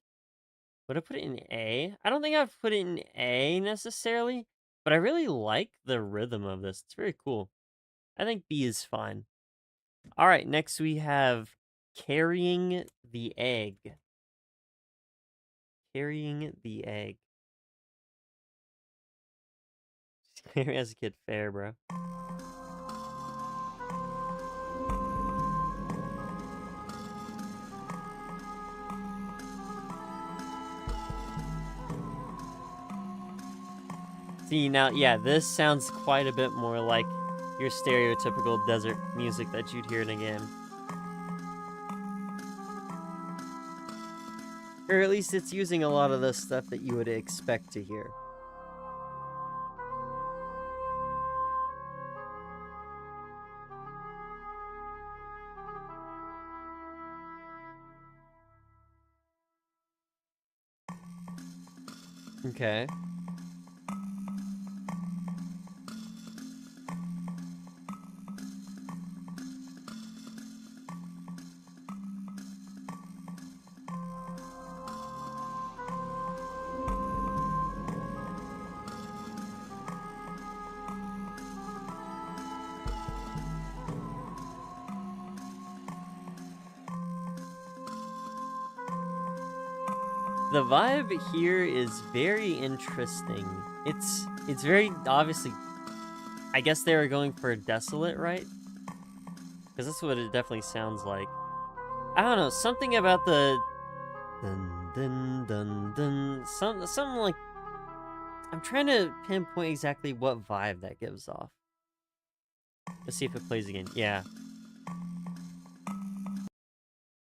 Would I put it in A? I don't think I've put it in A necessarily, but I really like the rhythm of this. It's very cool. I think B is fine. Alright, next we have Carrying the Egg. Carrying the Egg. Scary as a kid fair, bro. See, now, yeah, this sounds quite a bit more like your stereotypical desert music that you'd hear in a game. Or at least it's using a lot of the stuff that you would expect to hear. Okay. The vibe here is very interesting. It's very obviously, I guess they were going for desolate, right? Because that's what it definitely sounds like. I don't know, something about the dun dun dun dun, something like, I'm trying to pinpoint exactly what vibe that gives off. Let's see if it plays again. Yeah.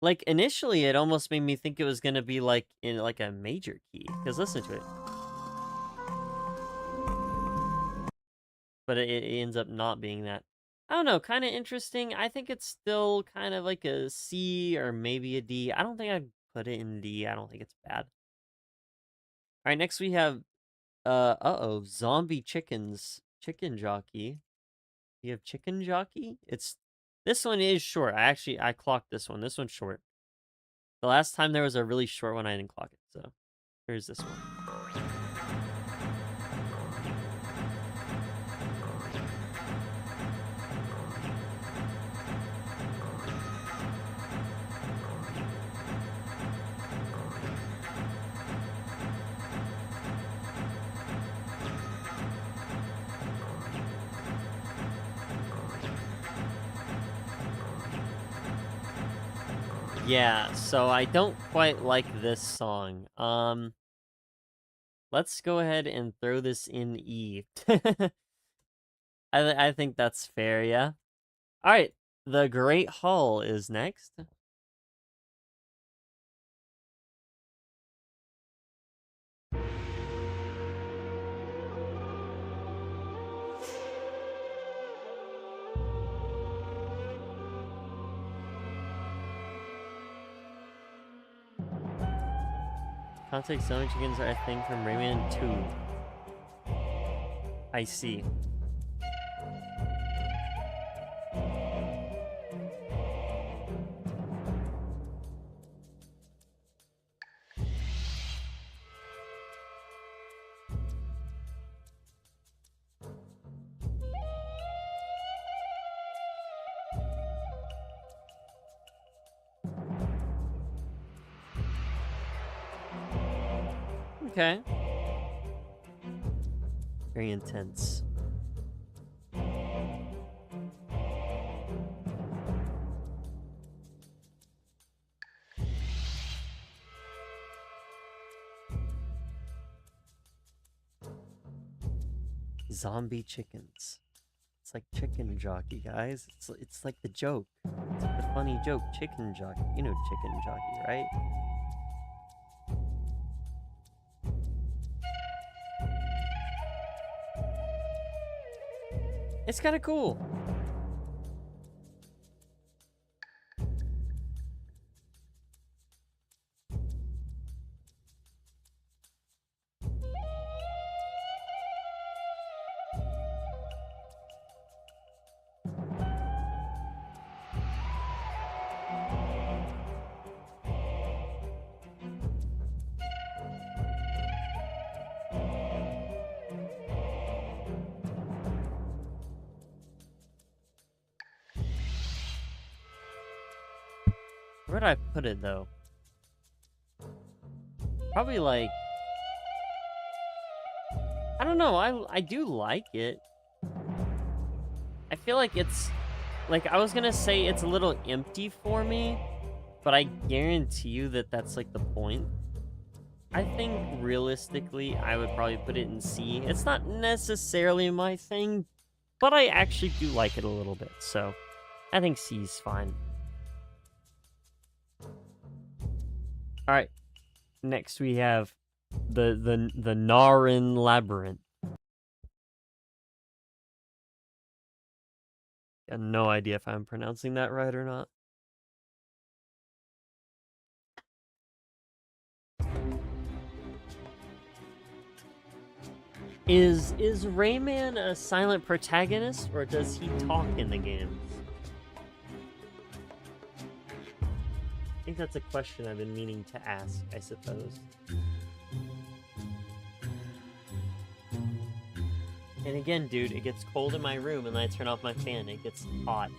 Like, initially, it almost made me think it was gonna be, like, in, like, a major key. Because listen to it. But it ends up not being that. I don't know, kind of interesting. I think it's still kind of like a C or maybe a D. I don't think I'd put it in D. I don't think it's bad. Alright, next we have, uh-oh, zombie chickens. Chicken jockey. You have chicken jockey? This one is short. I clocked this one. This one's short. The last time there was a really short one, I didn't clock it, so here's this one. Yeah, so I don't quite like this song. Let's go ahead and throw this in E. I think that's fair, yeah. All right, The Great Hall is next. Context zombie chickens are a thing from Rayman 2. I see. Okay. Very intense. Zombie chickens. It's like chicken jockey, guys. It's like the joke. It's like the funny joke, chicken jockey. You know chicken jockey, right? It's kind of cool. Where did I put it, though? Probably, like... I don't know, I do like it. I feel like it's... Like, I was gonna say it's a little empty for me, but I guarantee you that that's, like, the point. I think realistically, I would probably put it in C. It's not necessarily my thing, but I actually do like it a little bit, so I think C is fine. All right, next we have the Narin Labyrinth. I have no idea if I'm pronouncing that right or not. Is Rayman a silent protagonist, or does he talk in the games? I think that's a question I've been meaning to ask, I suppose. And again, dude, it gets cold in my room and then I turn off my fan. It gets hot.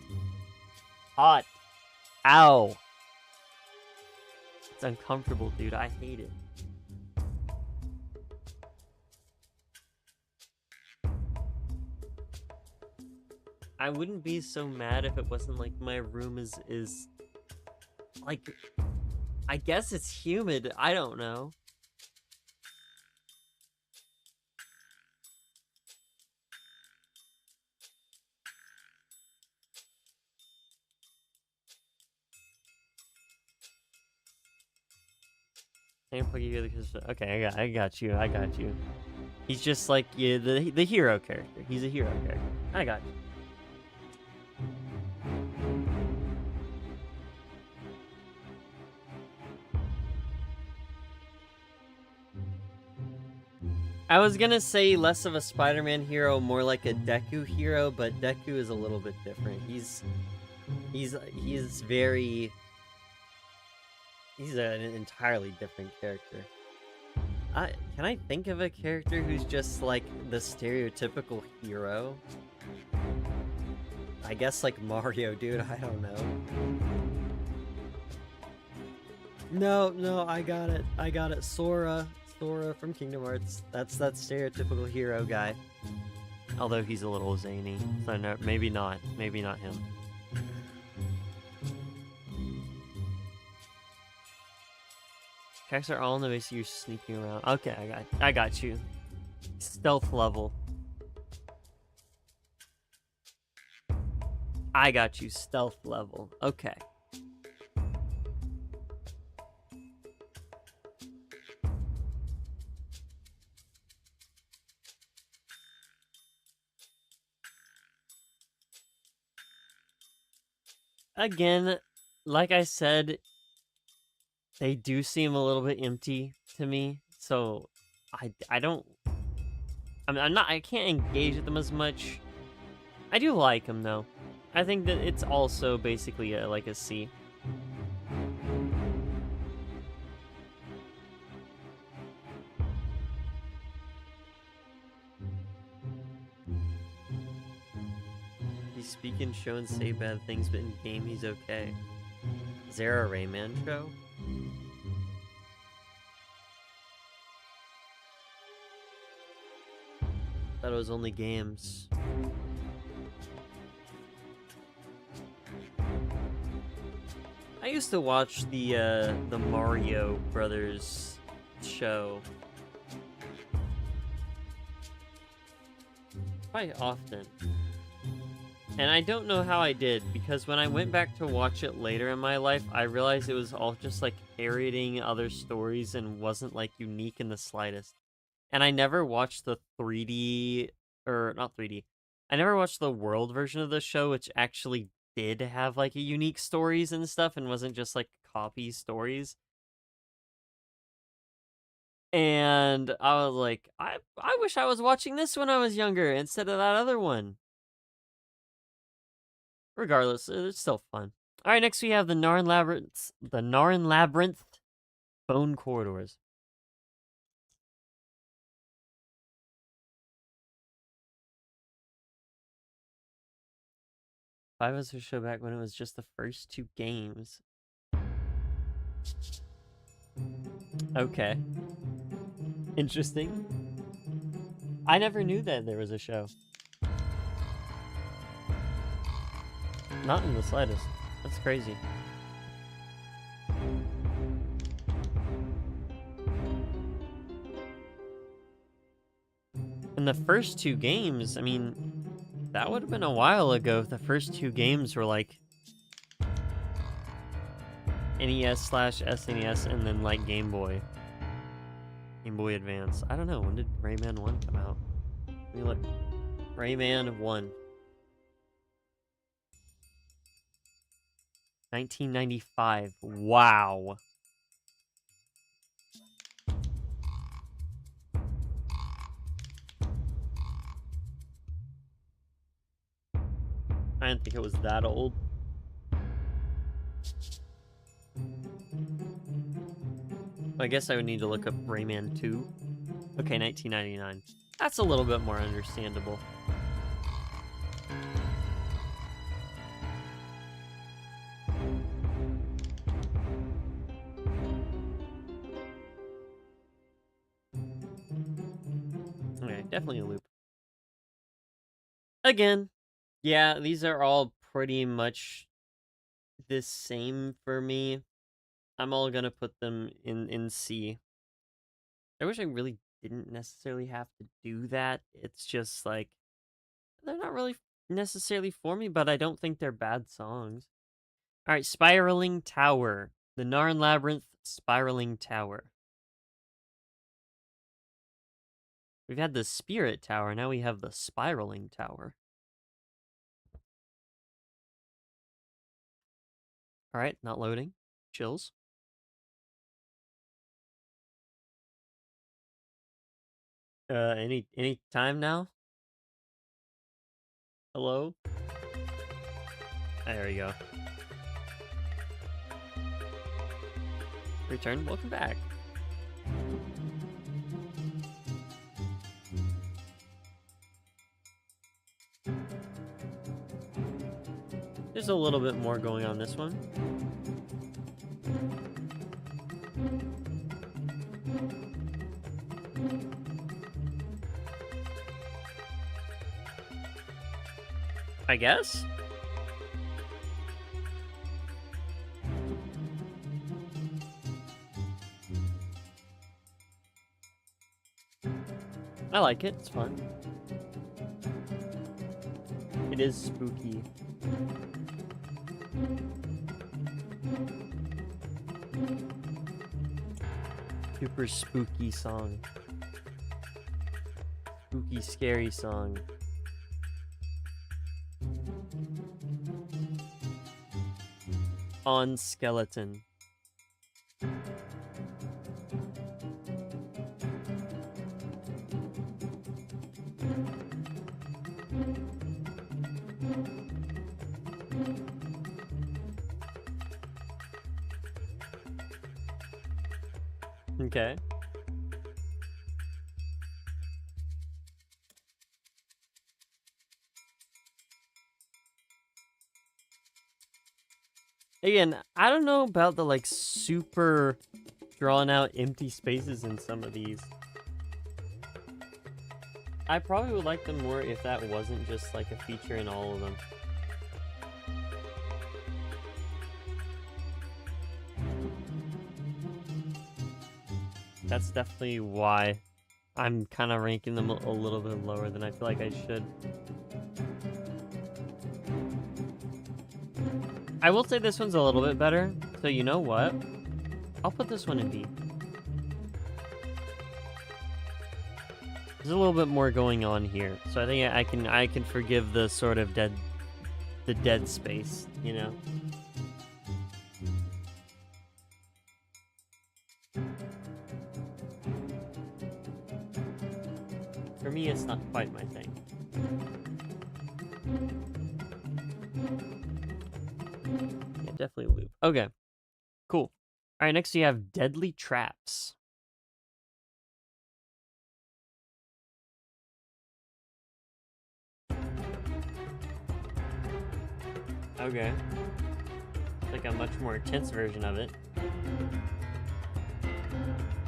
Hot. Ow. It's uncomfortable, dude. I hate it. I wouldn't be so mad if it wasn't like my room is like, I guess it's humid. I don't know. Okay, I got you. He's just like, yeah, the hero character. He's a hero character. I got you. I was gonna say less of a Spider-Man hero, more like a Deku hero, but Deku is a little bit different. He's an entirely different character. Can I think of a character who's just like the stereotypical hero? I guess like Mario, dude. I don't know. No, I got it. Sora from Kingdom Hearts. That's that stereotypical hero guy. Although he's a little zany, so no, maybe not him. Tracks are all in the base. You're sneaking around. Okay, I got you. Stealth level. I got you. Stealth level. Okay. Again, like I said, they do seem a little bit empty to me, so I don't. I can't engage with them as much. I do like them though. I think that it's also basically like a C. He speak in show and say bad things, but in game he's okay. Is there a Rayman show? Thought it was only games. I used to watch the Mario Brothers show quite often. And I don't know how I did, because when I went back to watch it later in my life, I realized it was all just like parroting other stories and wasn't like unique in the slightest. And I never watched the 3D, or not 3D. I never watched the world version of the show, which actually did have like a unique stories and stuff and wasn't just like copy stories. And I was like, I wish I was watching this when I was younger instead of that other one. Regardless, it's still fun. All right, next we have the Narin Labyrinth Bone Corridors. Five of us show back when it was just the first two games. Okay. Interesting. I never knew that there was a show. Not in the slightest. That's crazy. And the first two games, I mean, that would have been a while ago if the first two games were like NES/SNES and then like Game Boy Advance. I don't know, when did Rayman 1 come out? Let me look. Rayman 1. 1995. Wow. I didn't think it was that old. I guess I would need to look up Rayman 2. Okay, 1999. That's a little bit more understandable. Okay, definitely a loop. Again, yeah, these are all pretty much the same for me. I'm all gonna put them in C. I wish I really didn't necessarily have to do that. It's just like, they're not really necessarily for me, but I don't think they're bad songs. Alright, Spiraling Tower. The Narn Labyrinth Spiraling Tower. We've had the Spirit Tower, now we have the Spiraling Tower. Alright, not loading. Chills. Any time now? Hello? There we go. Return, welcome back. There's a little bit more going on this one. I guess? I like it, it's fun. It is spooky. Super spooky song. Spooky, scary song. On skeleton. Okay. Again, I don't know about the like super drawn out empty spaces in some of these. I probably would like them more if that wasn't just like a feature in all of them. That's definitely why I'm kind of ranking them a little bit lower than I feel like I should. I will say this one's a little bit better, so you know what? I'll put this one in B. There's a little bit more going on here, so I think I can forgive the sort of dead space, you know. For me, it's not quite my thing. Yeah, definitely a loop. Okay, cool. All right, next you have Deadly Traps. Okay. It's like a much more intense version of it.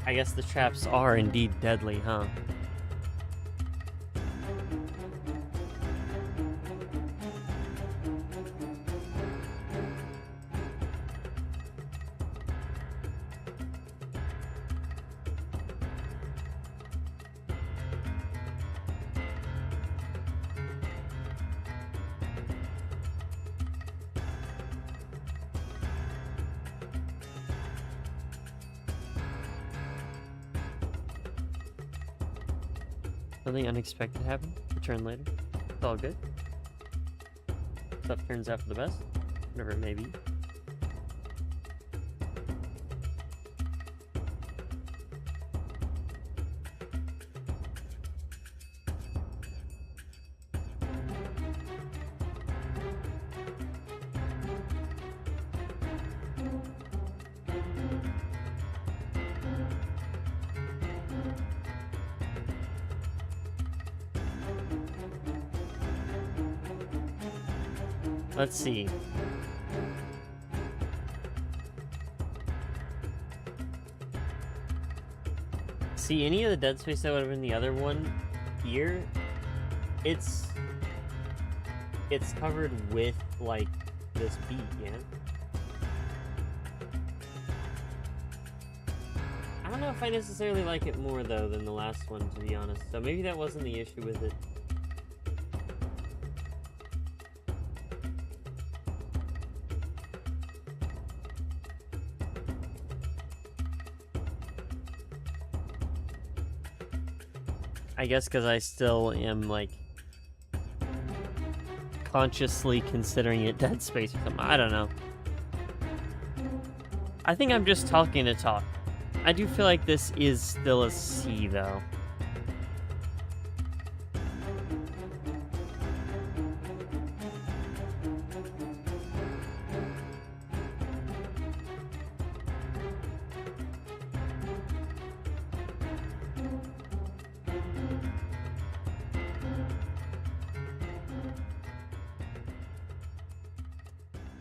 I guess the traps are indeed deadly, huh? Something unexpected happened. Return later. It's all good. Stuff turns out for the best. Whatever it may be. Let's see. See, any of the dead space that would have been the other one here, it's covered with, like, this beat, yeah? I don't know if I necessarily like it more, though, than the last one, to be honest. So maybe that wasn't the issue with it. I guess because I still am, like, consciously considering it Dead Space or something. I don't know. I think I'm just talking to talk. I do feel like this is still a C, though.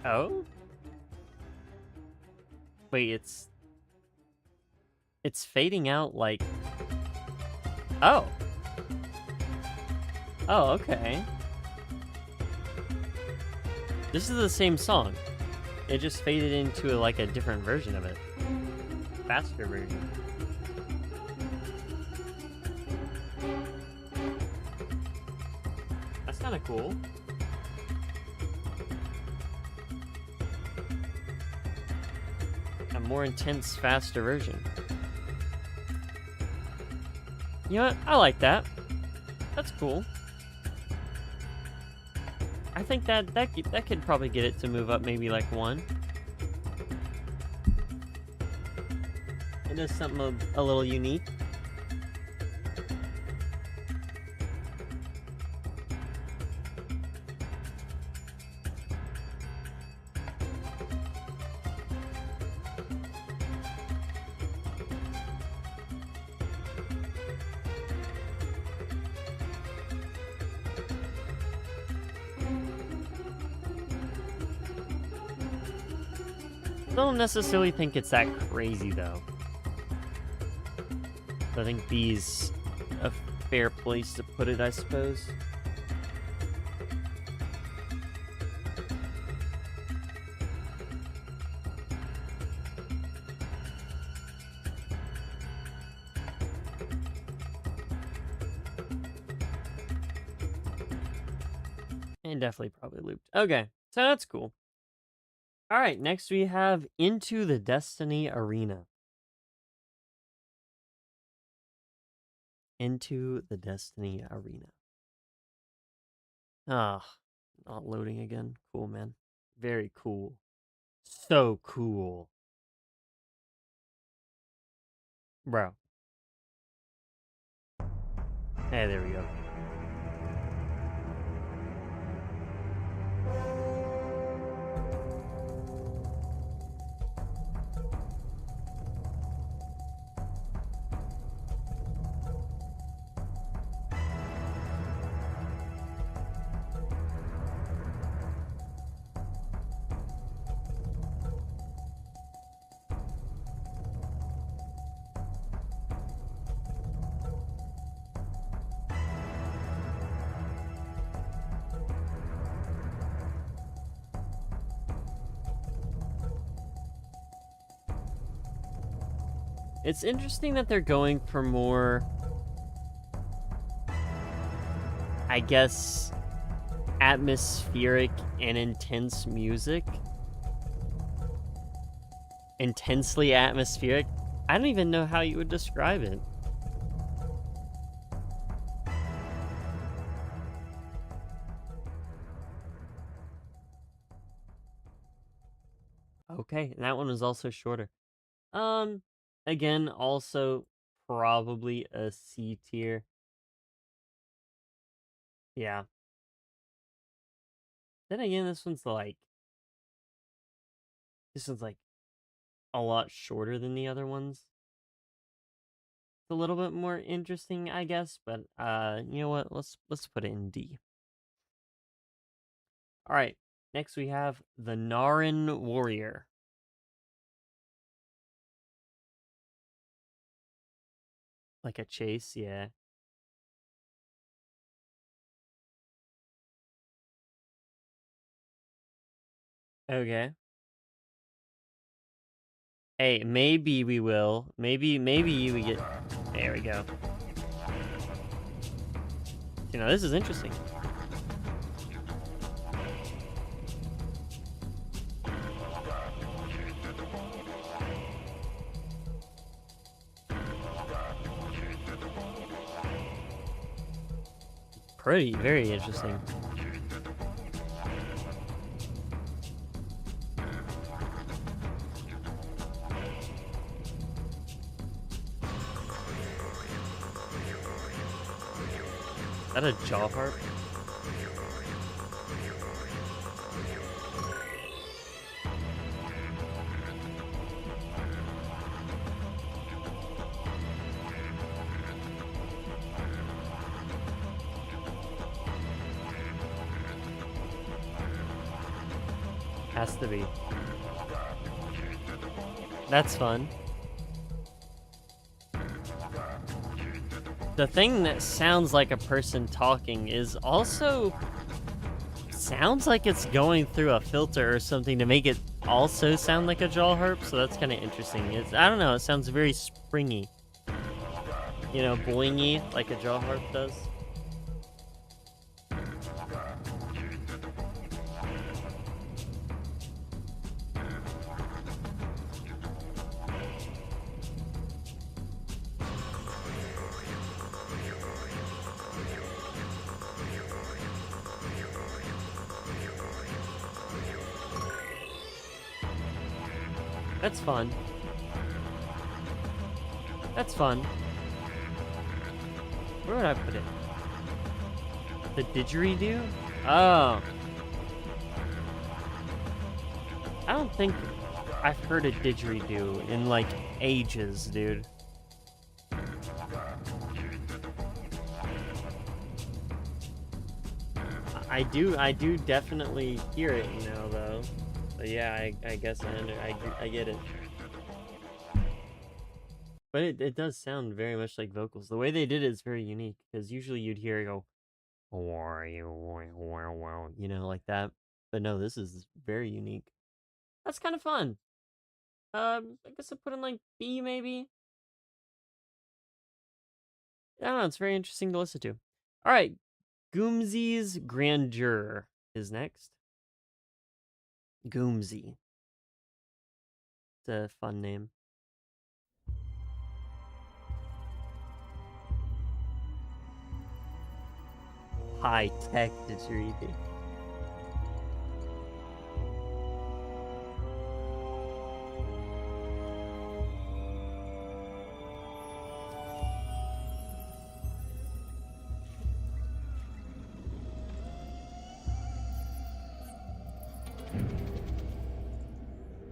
Oh? Wait, it's fading out like... Oh. Oh, okay. This is the same song. It just faded into like a different version of it. Faster version. That's kind of cool. A more intense, faster version. You know what? I like that. That's cool. I think that could probably get it to move up maybe like 1. It is something a little unique. I don't necessarily think it's that crazy, though. I think B's a fair place to put it, I suppose. And definitely probably looped. Okay, so that's cool. All right, next we have Into the Destiny Arena. Into the Destiny Arena. Ah, not loading again. Cool, man. Very cool. So cool. Bro. Hey, there we go. It's interesting that they're going for more, I guess, atmospheric and intense music. Intensely atmospheric. I don't even know how you would describe it. Okay, and that one was also shorter. Again, also probably a C tier. Yeah. Then again, this one's like a lot shorter than the other ones. It's a little bit more interesting, I guess, but you know what? Let's put it in D. All right. Next we have the Narin Warrior. Like a chase, yeah. Okay. Hey, maybe we will. Maybe we get. There we go. You know, this is interesting. Very interesting. Is that a jaw harp? Has to be. That's fun. The thing that sounds like a person talking is also sounds like it's going through a filter or something to make it also sound like a jaw harp, so that's kind of interesting. I don't know, it sounds very springy. You know, boingy like a jaw harp does. That's fun. That's fun. Where would I put it? The didgeridoo? Oh. I don't think I've heard a didgeridoo in like ages, dude. I do definitely hear it now though. But yeah, I guess I get it. But it does sound very much like vocals. The way they did it is very unique because usually you'd hear it go, you know, like that. But no, this is very unique. That's kind of fun. I guess I put in like B maybe. I don't know. It's very interesting to listen to. All right, Goomsy's Grandeur is next. Goomsy. It's a fun name. High tech didgeridoo.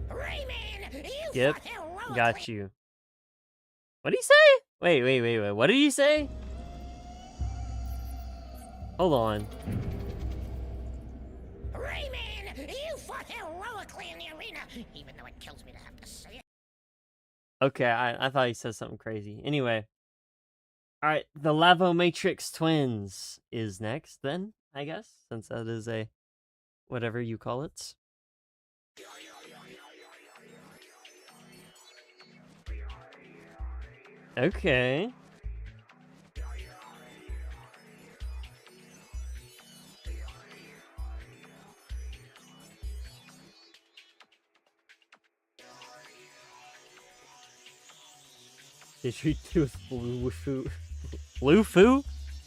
Rayman, you Yep, fought heroically. got you. What did he say? Wait. What did he say? Hold on. Rayman, you fought heroically in the arena, even though it kills me to have to say it. Okay, I thought he said something crazy. Anyway. Alright, the Lavomatrix Twins is next then, I guess, since that is a whatever you call it. Okay.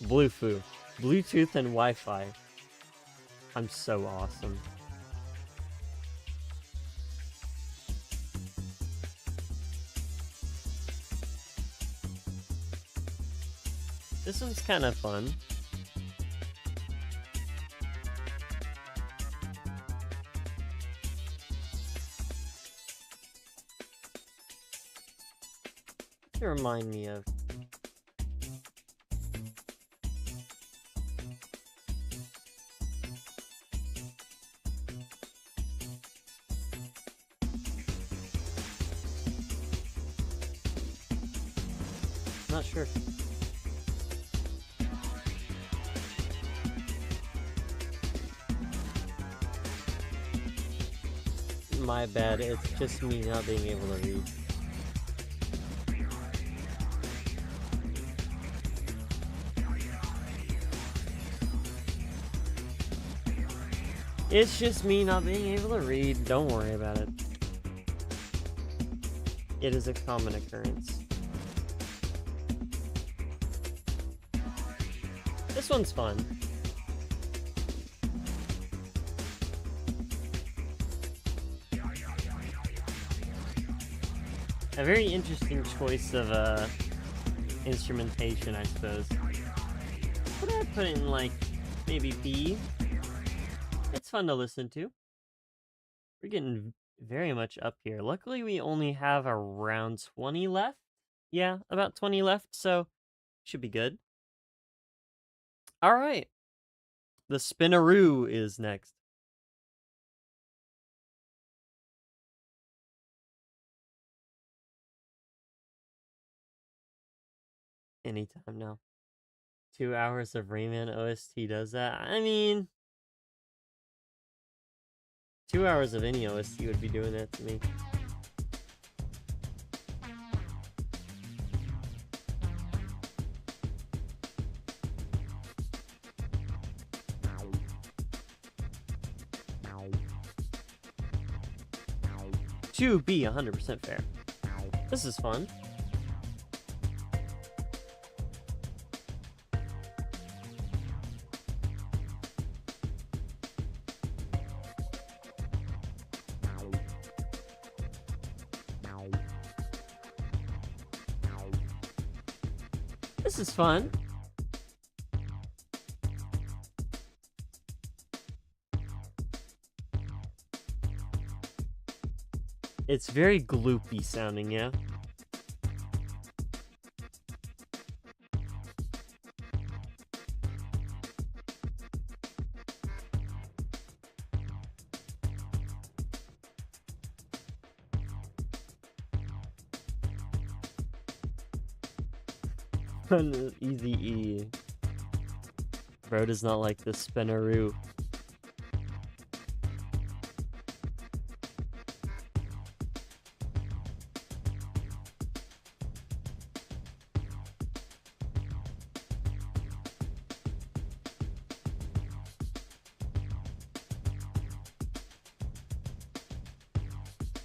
Bluetooth, Bluetooth and Wi-Fi. I'm so awesome. This one's kind of fun. To remind me of. Not sure. My bad, it's just me not being able to read. It's just me not being able to read. Don't worry about it. It is a common occurrence. This one's fun. A very interesting choice of instrumentation, I suppose. What did I put in, like, maybe B? It's fun to listen to. We're getting very much up here. Luckily, we only have around 20 left. Yeah, about 20 left, so should be good. All right. The Spinaroo is next. Anytime now. 2 hours of Rayman OST does that. I mean, 2 hours of any OST would be doing that to me. To be 100% fair. This is fun. This is fun. It's very gloopy sounding, yeah? Easy E. Bro does not like the Spinaroo.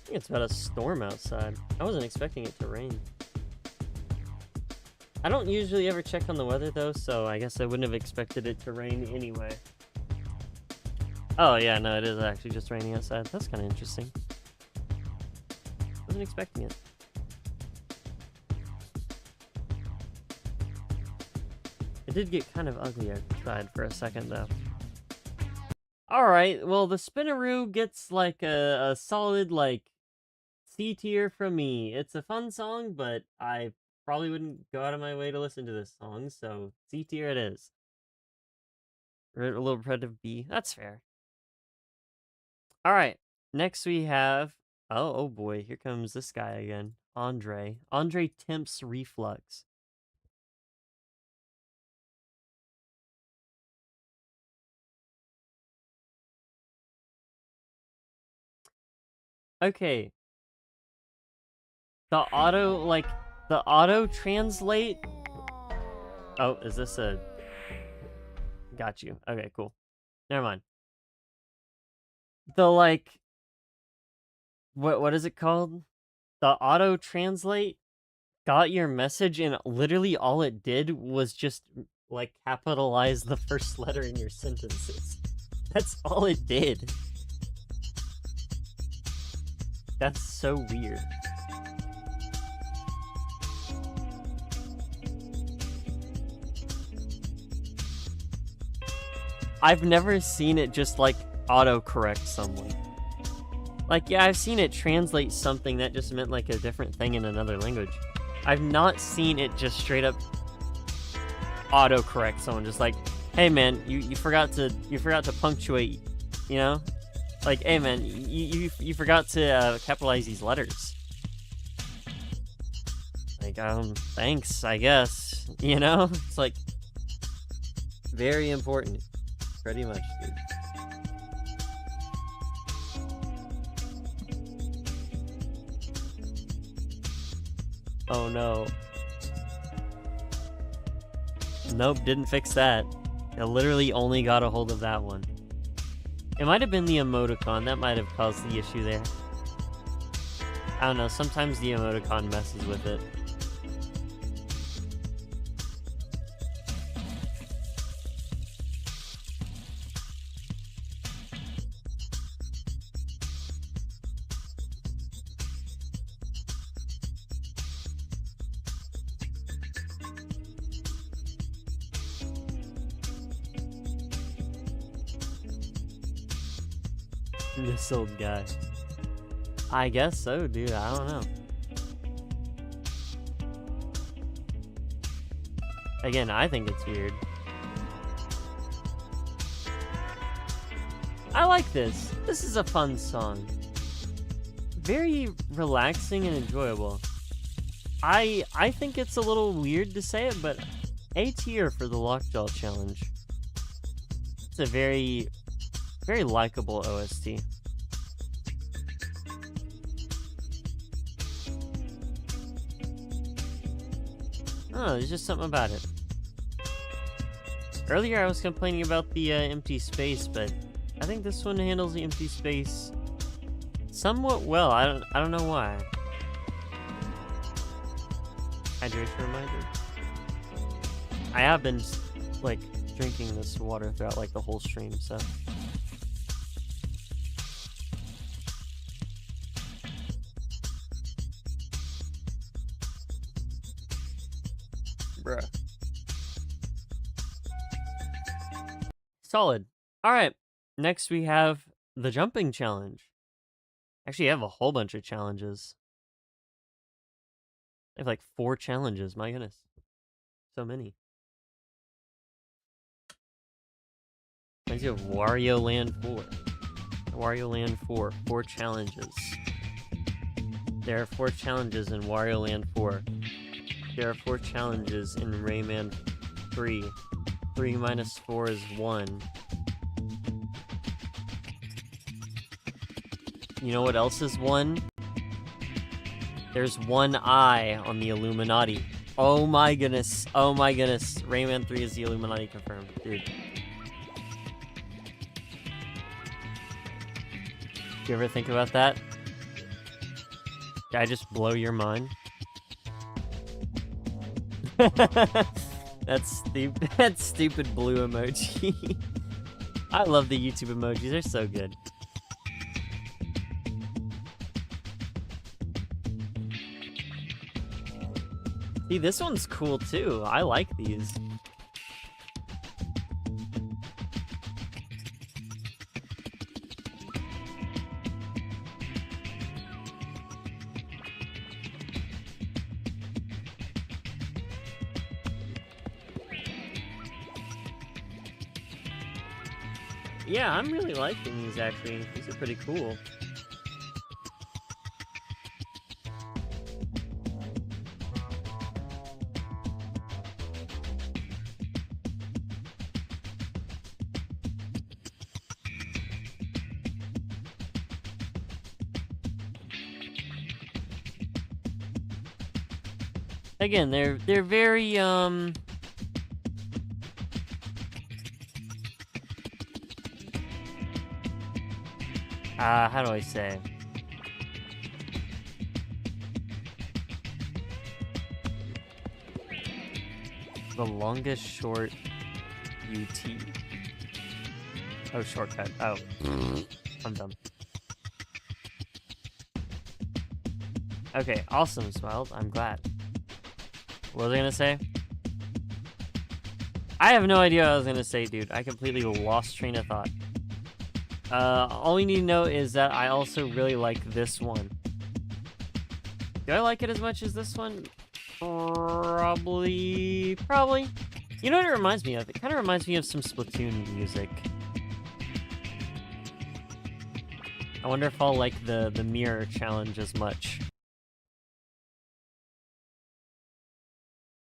I think it's about a storm outside. I wasn't expecting it to rain. I don't usually ever check on the weather though, so I guess I wouldn't have expected it to rain anyway. Oh yeah, no, it is actually just raining outside. That's kind of interesting. Wasn't expecting it. It did get kind of ugly outside for a second though. Alright, well the Spinaroo gets like a solid like C tier from me. It's a fun song, but I probably wouldn't go out of my way to listen to this song, so C tier it is. A little repetitive B. That's fair. Alright, next we have... Oh boy, here comes this guy again. Andre. Andre Temp's Reflux. Okay. The auto translate... Oh, is this a... Got you. Okay, cool. Never mind. The, like... What is it called? The auto translate got your message, and literally all it did was just, like, capitalize the first letter in your sentences. That's all it did. That's so weird. I've never seen it just like autocorrect someone. Like, yeah, I've seen it translate something that just meant like a different thing in another language. I've not seen it just straight up autocorrect someone, just like, hey man, you forgot to punctuate, you know? Like, hey man, you forgot to capitalize these letters. Like, thanks, I guess. You know? It's like very important. Pretty much, dude. Oh no. Nope, didn't fix that. I literally only got a hold of that one. It might have been the emoticon. That might have caused the issue there. I don't know. Sometimes the emoticon messes with it. This old guy. I guess so, dude. I don't know. Again, I think it's weird. I like this. This is a fun song. Very relaxing and enjoyable. I think it's a little weird to say it, but A tier for the Lockjaw challenge. It's a very likable OST. Oh, there's just something about it. Earlier I was complaining about the empty space, but I think this one handles the empty space somewhat well. I don't know why. Hydration reminder. I have been like drinking this water throughout like the whole stream, so. Bruh. Solid. Alright. Next we have the jumping challenge. Actually, I have a whole bunch of challenges. I have like 4 challenges. My goodness. So many. Reminds you of Wario Land 4. Wario Land 4. 4 challenges. There are 4 challenges in Wario Land 4. There are 4 challenges in Rayman 3. 3 minus 4 is 1. You know what else is 1? There's 1 eye on the Illuminati. Oh my goodness. Oh my goodness. Rayman 3 is the Illuminati confirmed. Dude. Do you ever think about that? Did I just blow your mind? That's stupid. That stupid blue emoji. I love the YouTube emojis. They're so good. See, this one's cool too. I like these. Yeah, I'm really liking these actually. These are pretty cool. Again, they're very how do I say? The longest short UT. Oh, shortcut. Oh. I'm dumb. Okay, awesome, Smiled. I'm glad. What was I gonna say? I have no idea what I was gonna say, dude. I completely lost train of thought. All we need to know is that I also really like this one. Do I like it as much as this one? Probably. You know what it reminds me of? It kind of reminds me of some Splatoon music. I wonder if I'll like the mirror challenge as much.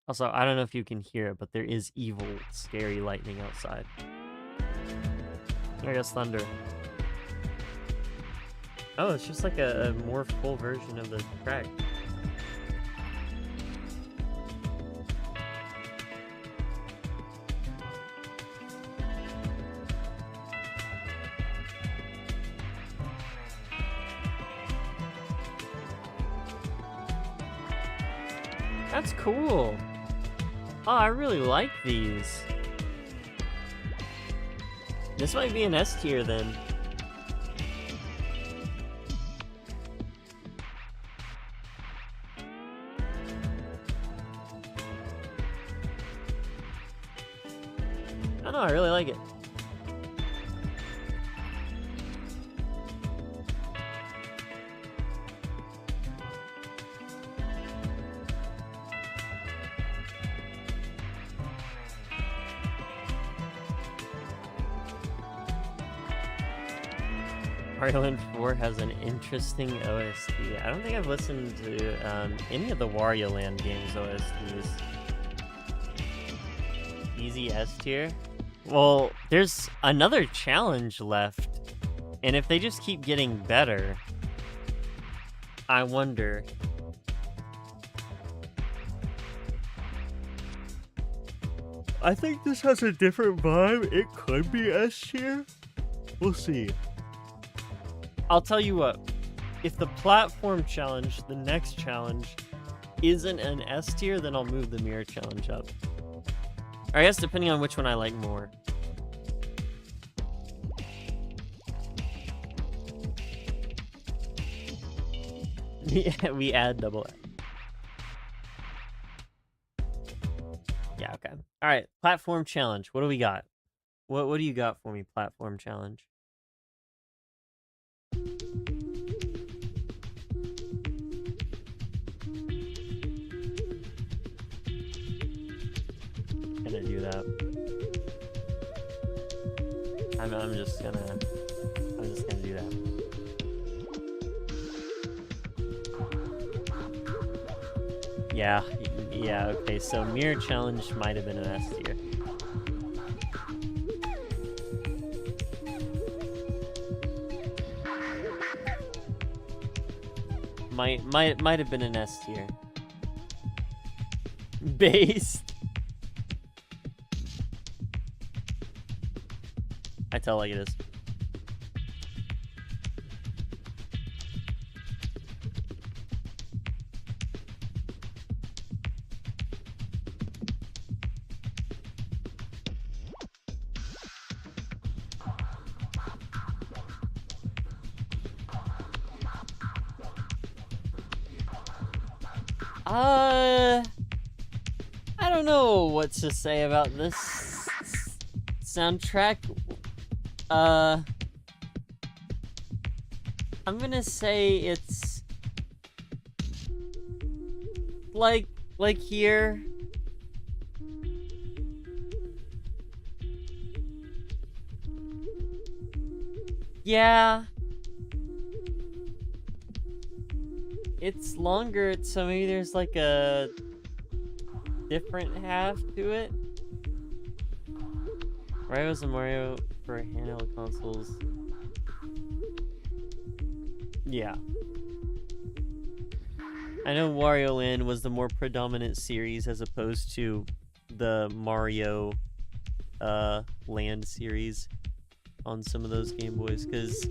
Also, I don't know if you can hear it, but there is evil, scary lightning outside. I guess thunder. Oh, it's just like a more full version of the track. That's cool. Oh, I really like these. This might be an S tier then. I don't know, I really like it. Mario Land 4 has an interesting OST. I don't think I've listened to any of the Wario Land games OSTs. Easy S tier? Well, there's another challenge left, and if they just keep getting better, I wonder. I think this has a different vibe. It could be S tier. We'll see. I'll tell you what, if the platform challenge, the next challenge, isn't an S tier, then I'll move the mirror challenge up. Or I guess depending on which one I like more. Yeah, we add double A. Yeah, okay. Alright, platform challenge. What do we got? What do you got for me, platform challenge? Gonna do that. I'm just gonna do that. Yeah, okay, so mirror challenge might have been an S tier. Might have been an S tier. Based. I tell like it is. I don't know what to say about this soundtrack. I'm gonna say it's like here. Yeah. It's longer, so maybe there's like a different half to it. Mario's a Mario for handheld consoles. Yeah. I know Wario Land was the more predominant series as opposed to the Mario Land series on some of those Game Boys, because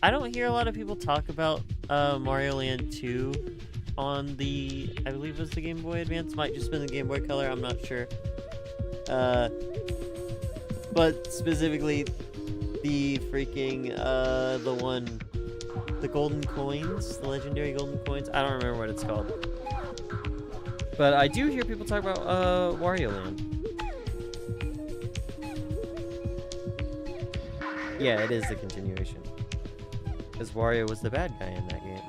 I don't hear a lot of people talk about Mario Land 2 on the, I believe it was the Game Boy Advance, might just been the Game Boy Color, I'm not sure. But specifically the freaking, the golden coins, the legendary golden coins, I don't remember what it's called. But I do hear people talk about Wario Land. Yeah, it is the continuation. Because Wario was the bad guy in that game.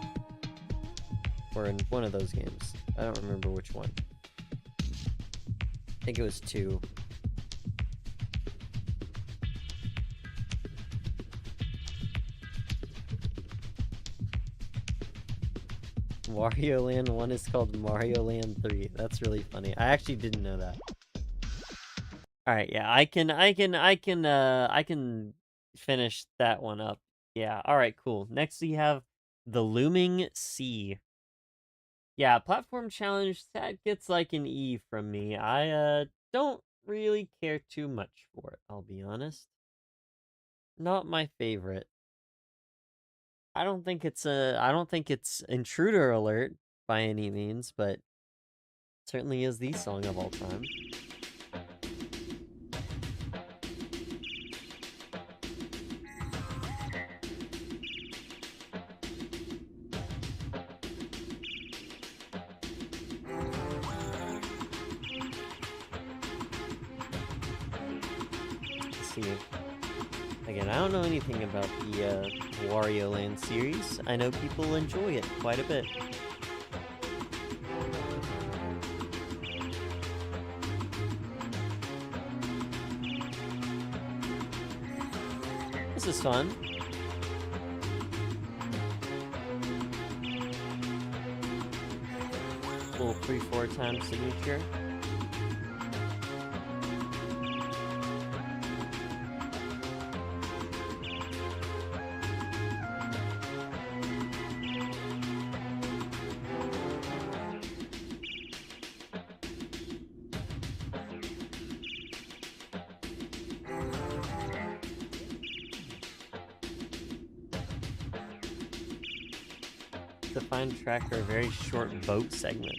Or in one of those games. I don't remember which one. I think it was 2. Wario Land 1 is called Mario Land 3. That's really funny. I actually didn't know that. Alright, yeah, I can finish that one up. Yeah, alright, cool. Next we have the Looming Sea. Yeah, platform challenge, that gets like an E from me. I don't really care too much for it, I'll be honest. Not my favorite. I don't think it's intruder alert by any means, but certainly is the song of all time. Let's see. Again, I don't know anything about the Wario Land series. I know people enjoy it quite a bit. This is fun. Little 3-4 time signature. Defined track or a very short boat segment.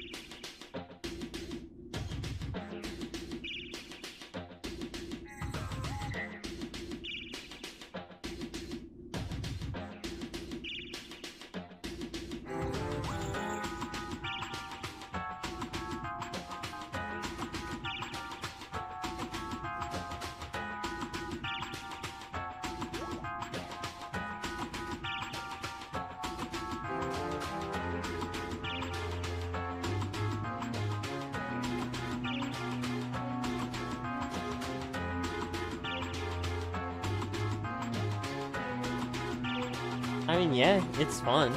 I mean, yeah, it's fun.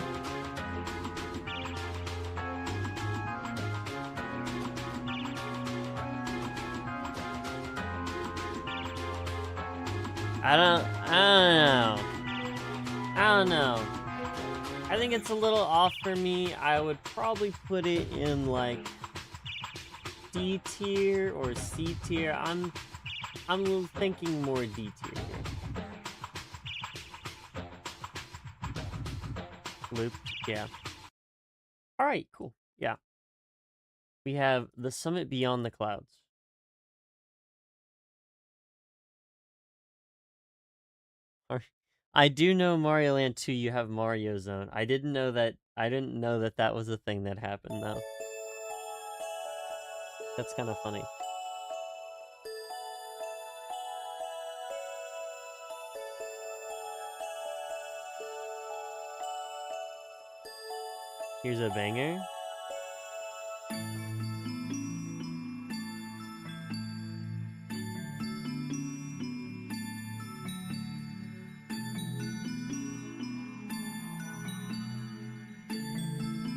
I don't know. I think it's a little off for me. I would probably put it in like D tier or C tier. I'm thinking more D tier here. Loop, yeah. Alright, cool. Yeah. We have the Summit Beyond the Clouds. I do know Mario Land 2, you have Mario Zone. I didn't know that that was a thing that happened though. That's kind of funny. Here's a banger.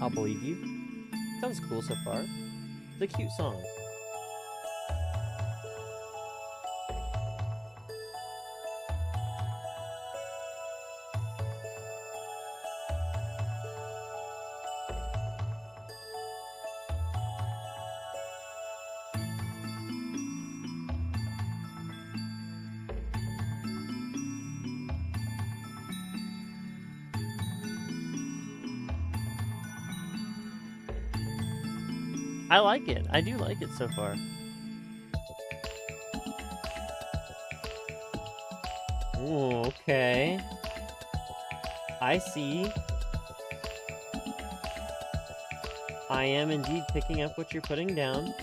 I'll believe you. Sounds cool so far. It's a cute song. I like it. I do like it so far. Ooh, okay. I see. I am indeed picking up what you're putting down.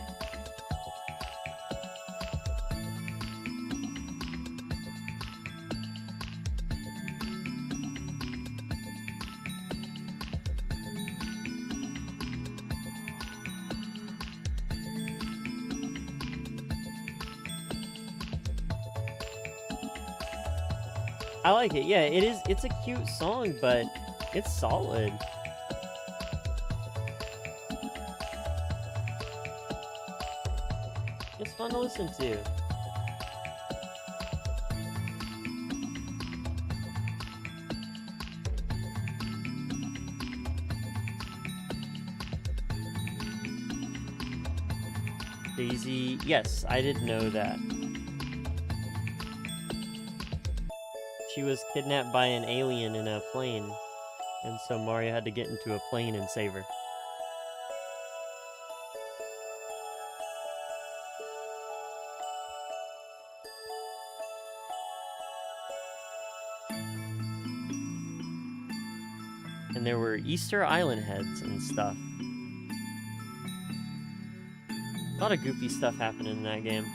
I like it. Yeah, it is. It's a cute song, but it's solid. It's fun to listen to. Daisy, yes, I did know that. She was kidnapped by an alien in a plane, and so Mario had to get into a plane and save her. And there were Easter Island heads and stuff. A lot of goofy stuff happening in that game.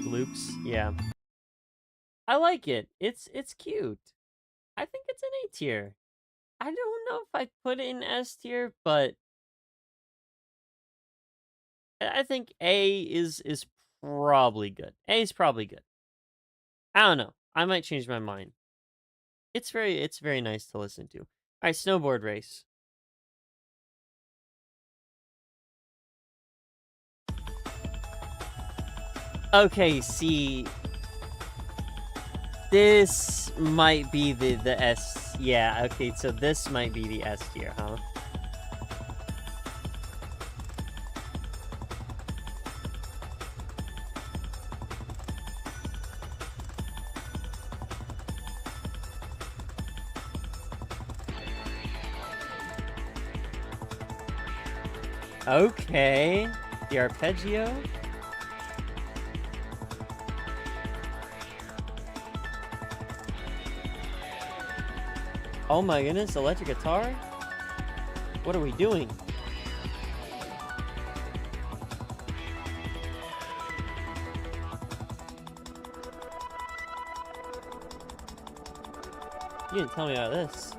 Loops, yeah. I like it. It's cute. I think it's an A tier. I don't know if I'd put it in S tier, but I think A is probably good. A is probably good. I don't know. I might change my mind. It's very nice to listen to. All right, snowboard race. Okay, see, this might be the S. Yeah, okay, so this might be the S tier, huh? Okay, the arpeggio. Oh my goodness, electric guitar? What are we doing? You didn't tell me about this.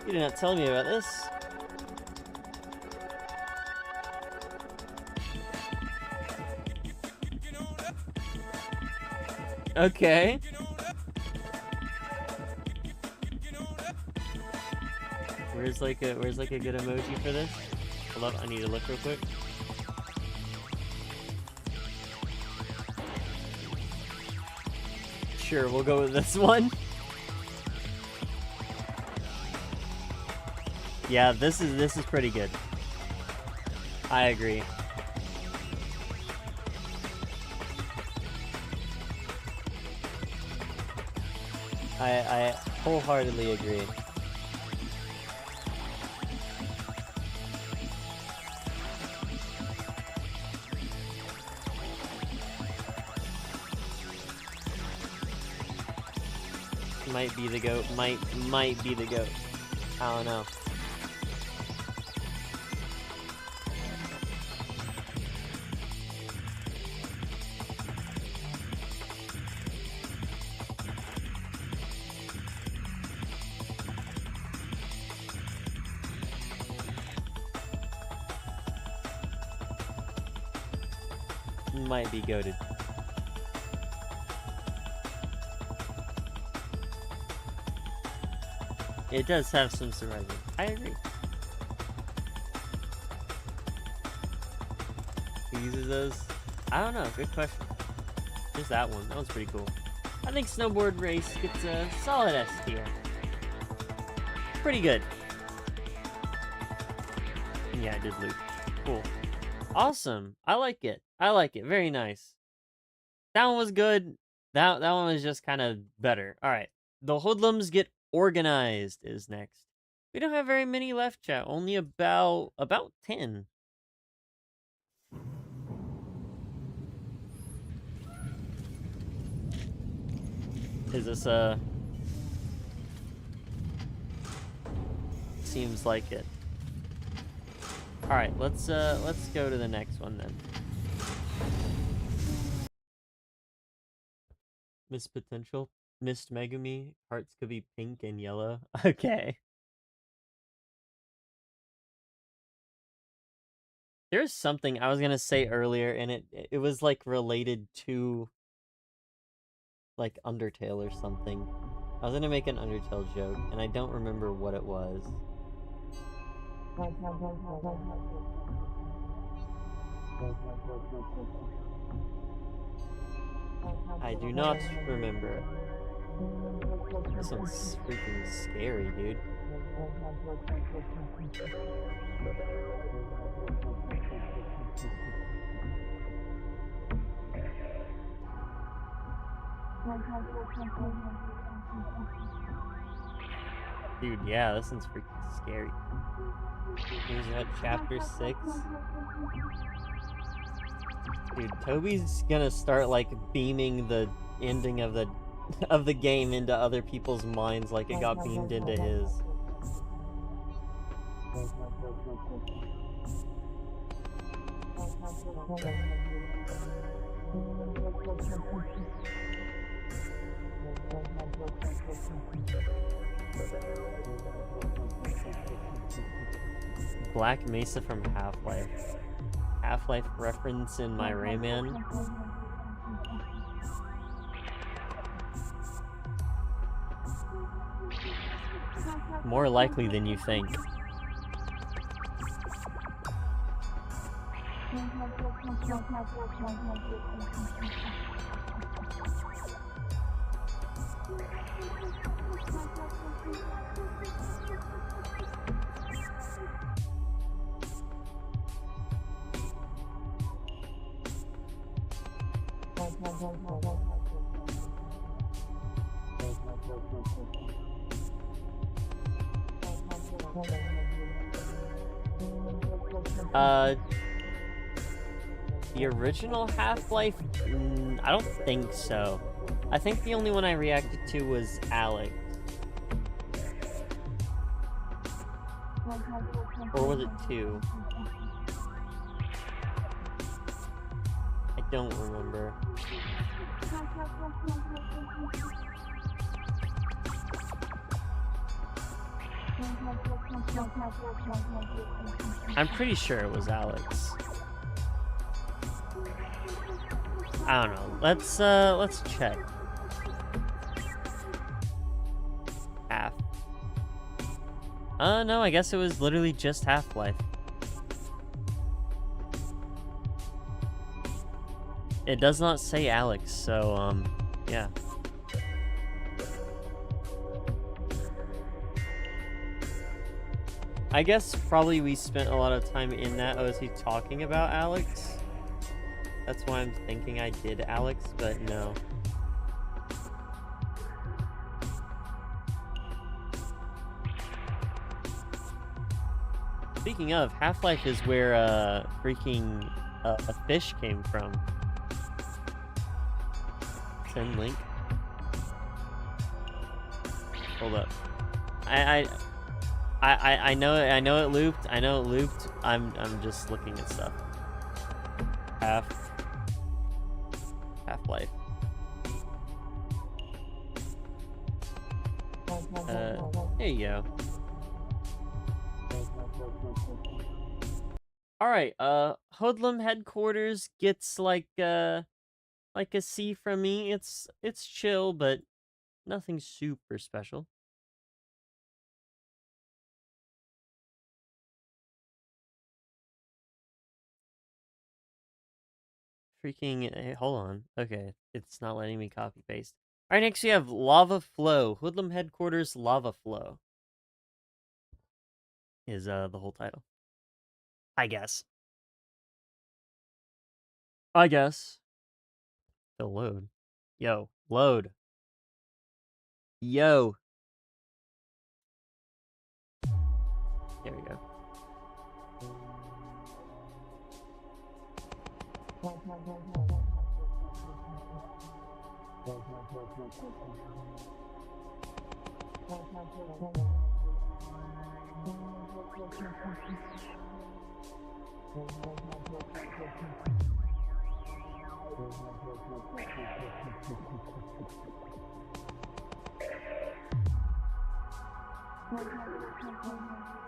You did not tell me about this. Okay. Where's like a good emoji for this? Hold up, I need to look real quick. Sure, we'll go with this one. Yeah, this is pretty good. I agree. I wholeheartedly agree. Might be the goat. Might be the goat. I don't know. Might be goated. It does have some surprising. I agree. Who uses those? I don't know. Good question. There's that one. That one's pretty cool. I think snowboard race gets a solid S tier. Pretty good. Yeah, I did loop. Cool. Awesome. I like it. I like it. Very nice. That one was good. That one was just kind of better. All right. The Hoodlums Get Organized is next. We don't have very many left, chat. Only about 10. Is this seems like it. All right, let's go to the next one then. Miss Potential, Missed Megumi, hearts could be pink and yellow. Okay. There's something I was gonna say earlier, and it was like related to like Undertale or something. I was gonna make an Undertale joke, and I don't remember what it was. I do not remember. This one's freaking scary, dude. Dude, yeah, this one's freaking scary. Here's what, chapter 6? Dude, Toby's gonna start like beaming the ending of the game into other people's minds like it got beamed into his. Black Mesa from Half-Life. Half-Life reference in my Rayman. More likely than you think. The original Half-Life? I don't think so. I think the only one I reacted to was Alex. Or was it 2? I don't remember. I'm pretty sure it was Alex. I don't know. Let's check. Half. No, I guess it was literally just Half-Life. It does not say Alex, so, yeah. I guess probably we spent a lot of time in that OST talking about Alex. That's why I'm thinking I did Alex, but no. Speaking of, Half-Life is where freaking a fish came from. Send link. Hold up. I know it looped. I know it looped. I'm just looking at stuff. Half-Life. There you go. Alright, Hoodlum headquarters gets like a C from me. It's chill, but nothing super special. Freaking, hey, hold on. Okay, it's not letting me copy paste. Alright, next we have Lava Flow. Hoodlum headquarters Lava Flow is the whole title. I guess. It'll load. Yo, load. Yo. There we go.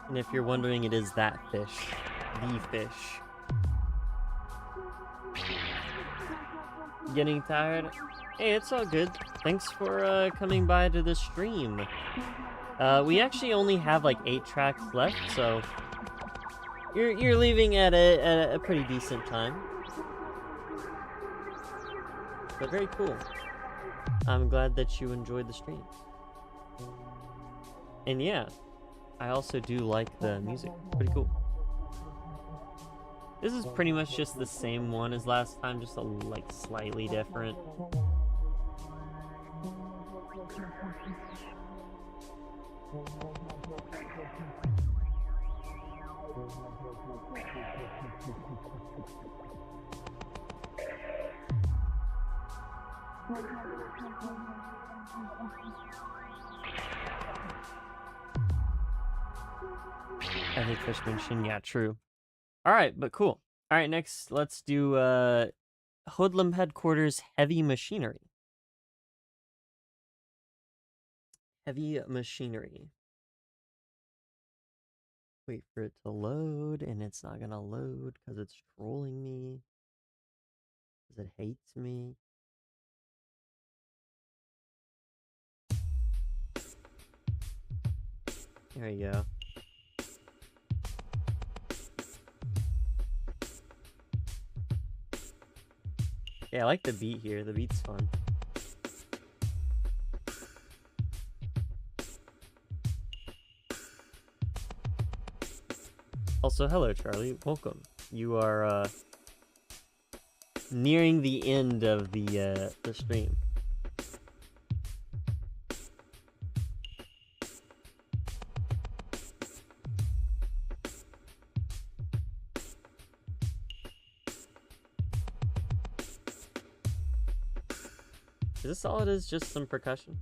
And if you're wondering, it is that fish. The fish. Getting tired? Hey, it's all good. Thanks for coming by to the stream. We actually only have like 8 tracks left, so you're leaving at a pretty decent time. But very cool. I'm glad that you enjoyed the stream. And yeah, I also do like the music. Pretty cool. This is pretty much just the same one as last time, just like slightly different. I hate Fishman. Yeah, true. Alright, but cool. Alright, next let's do Hoodlum Headquarters Heavy Machinery. Heavy Machinery. Wait for it to load, and it's not gonna load because it's trolling me. Because it hates me. There you go. Yeah, I like the beat here. The beat's fun. Also, hello, Charlie. Welcome. You are nearing the end of the stream. Is this all it is? Just some percussion?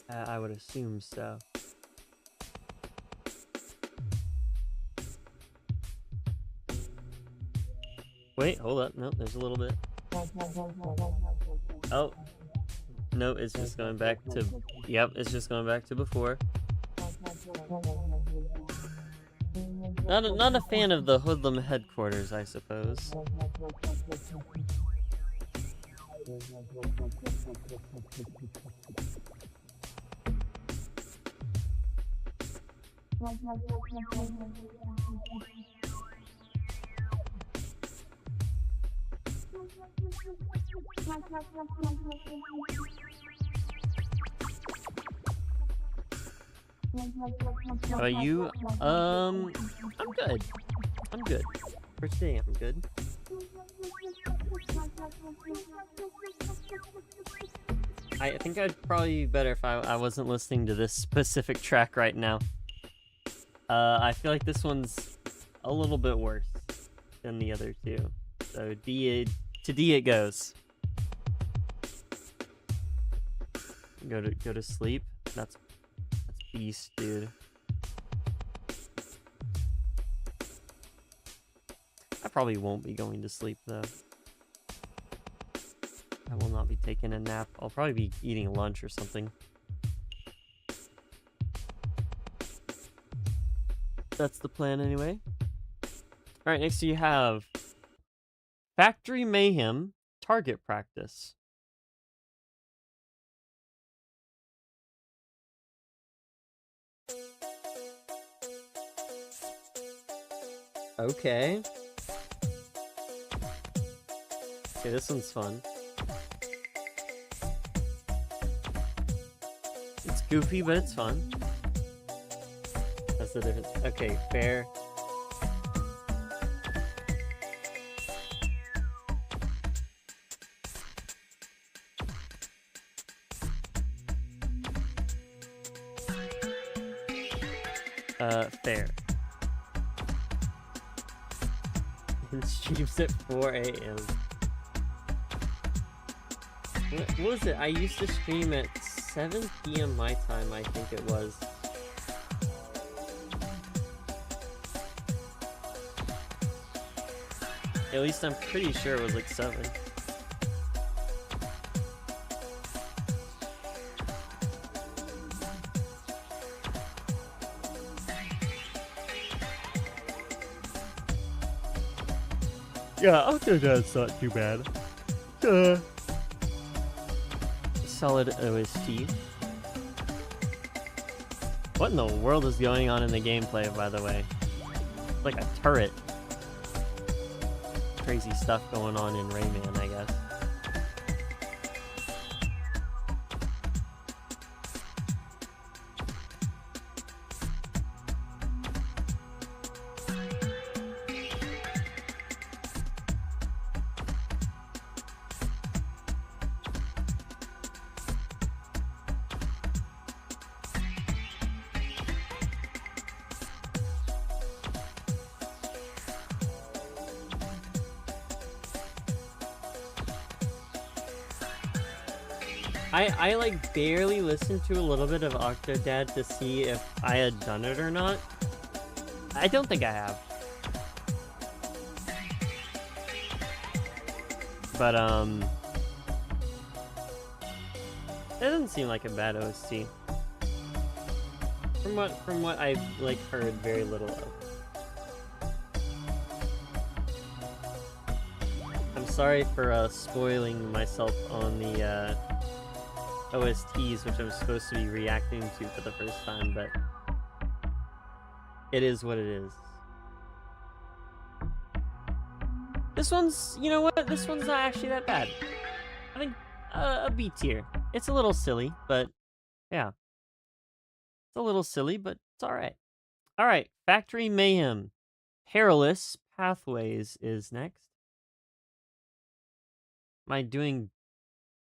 I would assume so. Wait, hold up. No, there's a little bit. Oh. No, it's just going back to... Yep, it's just going back to before. Not a fan of the Hoodlum Headquarters, I suppose. How about you? I'm good. I'm good. For today, I'm good. I think I'd probably be better if I wasn't listening to this specific track right now. I feel like this one's a little bit worse than the other two. So D it goes. Go to sleep. That's beast, dude. I probably won't be going to sleep though. I will not be taking a nap. I'll probably be eating lunch or something. That's the plan anyway. Alright, next you have Factory Mayhem Target Practice. Okay. Okay, this one's fun. It's goofy, but it's fun. That's the difference. Okay, fair. Fair. It streams at 4 a.m. What was it? I used to stream at 7 p.m. my time, I think it was. At least I'm pretty sure it was like 7. Yeah, Octodad's not too bad. Solid OST. What in the world is going on in the gameplay, by the way? It's like a turret. Crazy stuff going on in Rayman, I guess. I like barely listened to a little bit of Octodad to see if I had done it or not. I don't think I have. But it doesn't seem like a bad OST. From what I've like heard very little of. I'm sorry for spoiling myself on the OSTs, which I'm supposed to be reacting to for the first time, but it is what it is. This one's, you know what? This one's not actually that bad. I think a B tier. It's a little silly, but yeah. It's a little silly, but it's alright. Alright, Factory Mayhem. Perilous Pathways is next. Am I doing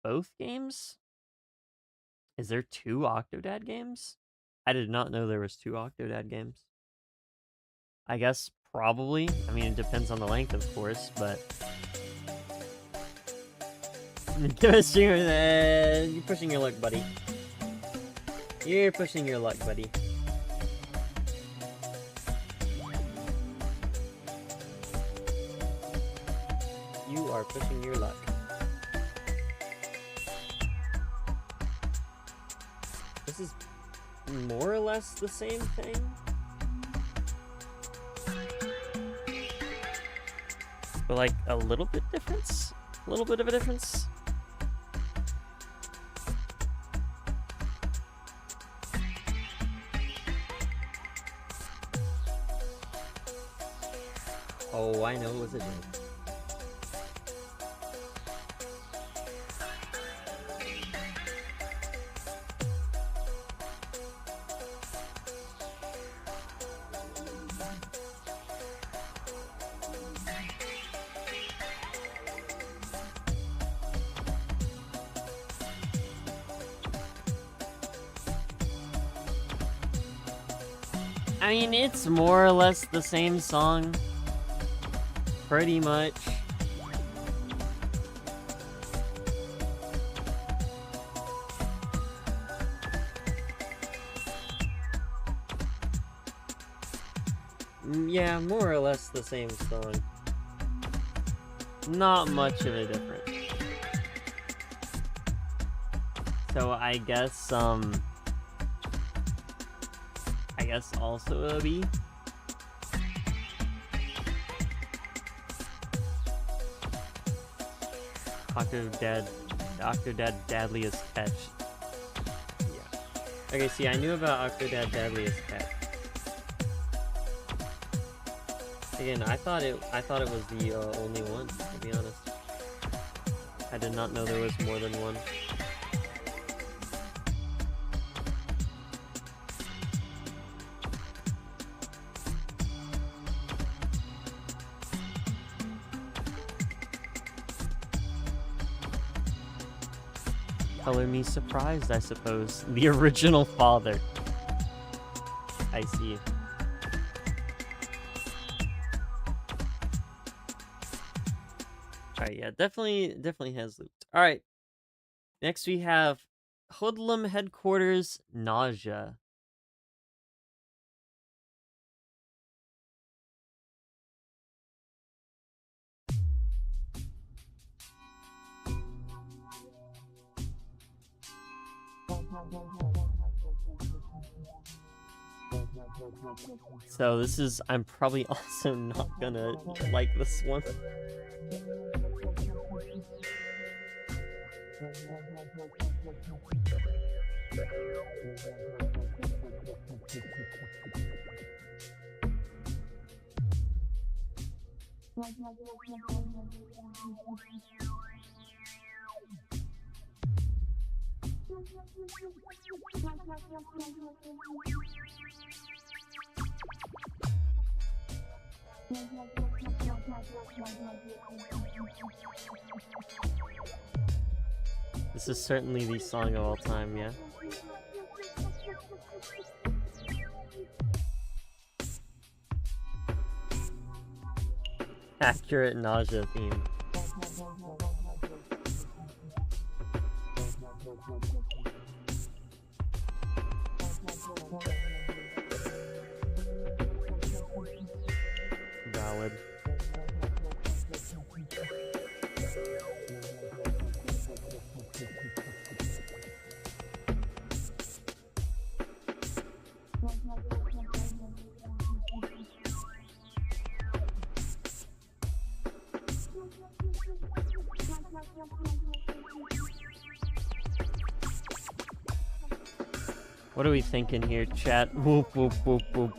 both games? Is there 2 Octodad games? I did not know there was 2 Octodad games. I guess probably. I mean, it depends on the length, of course, but... Give us your... you're pushing your luck, buddy. You're pushing your luck, buddy. You are pushing your luck. This is more or less the same thing. But like a little bit difference? A little bit of a difference? Oh, I know it was a joke. I mean, it's more or less the same song. Pretty much. Yeah, more or less the same song. Not much of a difference. So I guess also a B. Octodad Dadliest Catch. Yeah. Okay, see, I knew about Octodad Dadliest Catch. Again, I thought it was the only one, to be honest. I did not know there was more than one. Color me surprised, I suppose. The original father. I see. Alright, yeah, definitely has looped. Alright. Next we have Hoodlum headquarters nausea. So this is, I'm probably also not gonna like this one. This is certainly the song of all time, yeah? Accurate nausea theme. Valid. What are we thinking here, chat? Whoop, whoop, whoop, whoop.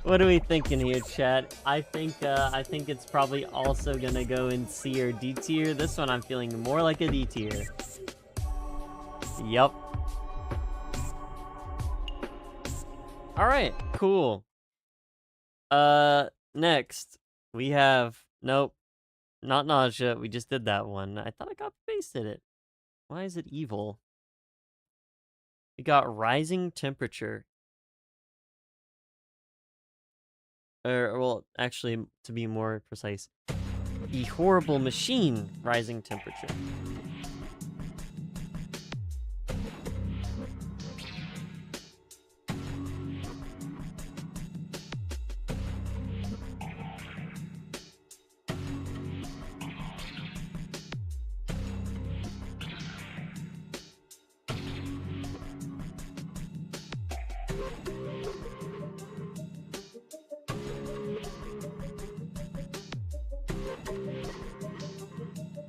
What are we thinking here, chat? I think it's probably also gonna go in C or D tier. This one I'm feeling more like a D tier. Yup. Alright, cool. Next, we have, nope, not nausea. We just did that one. I thought I copy pasted it. Why is it evil? We got rising temperature. Well, actually, to be more precise, the horrible machine rising temperature.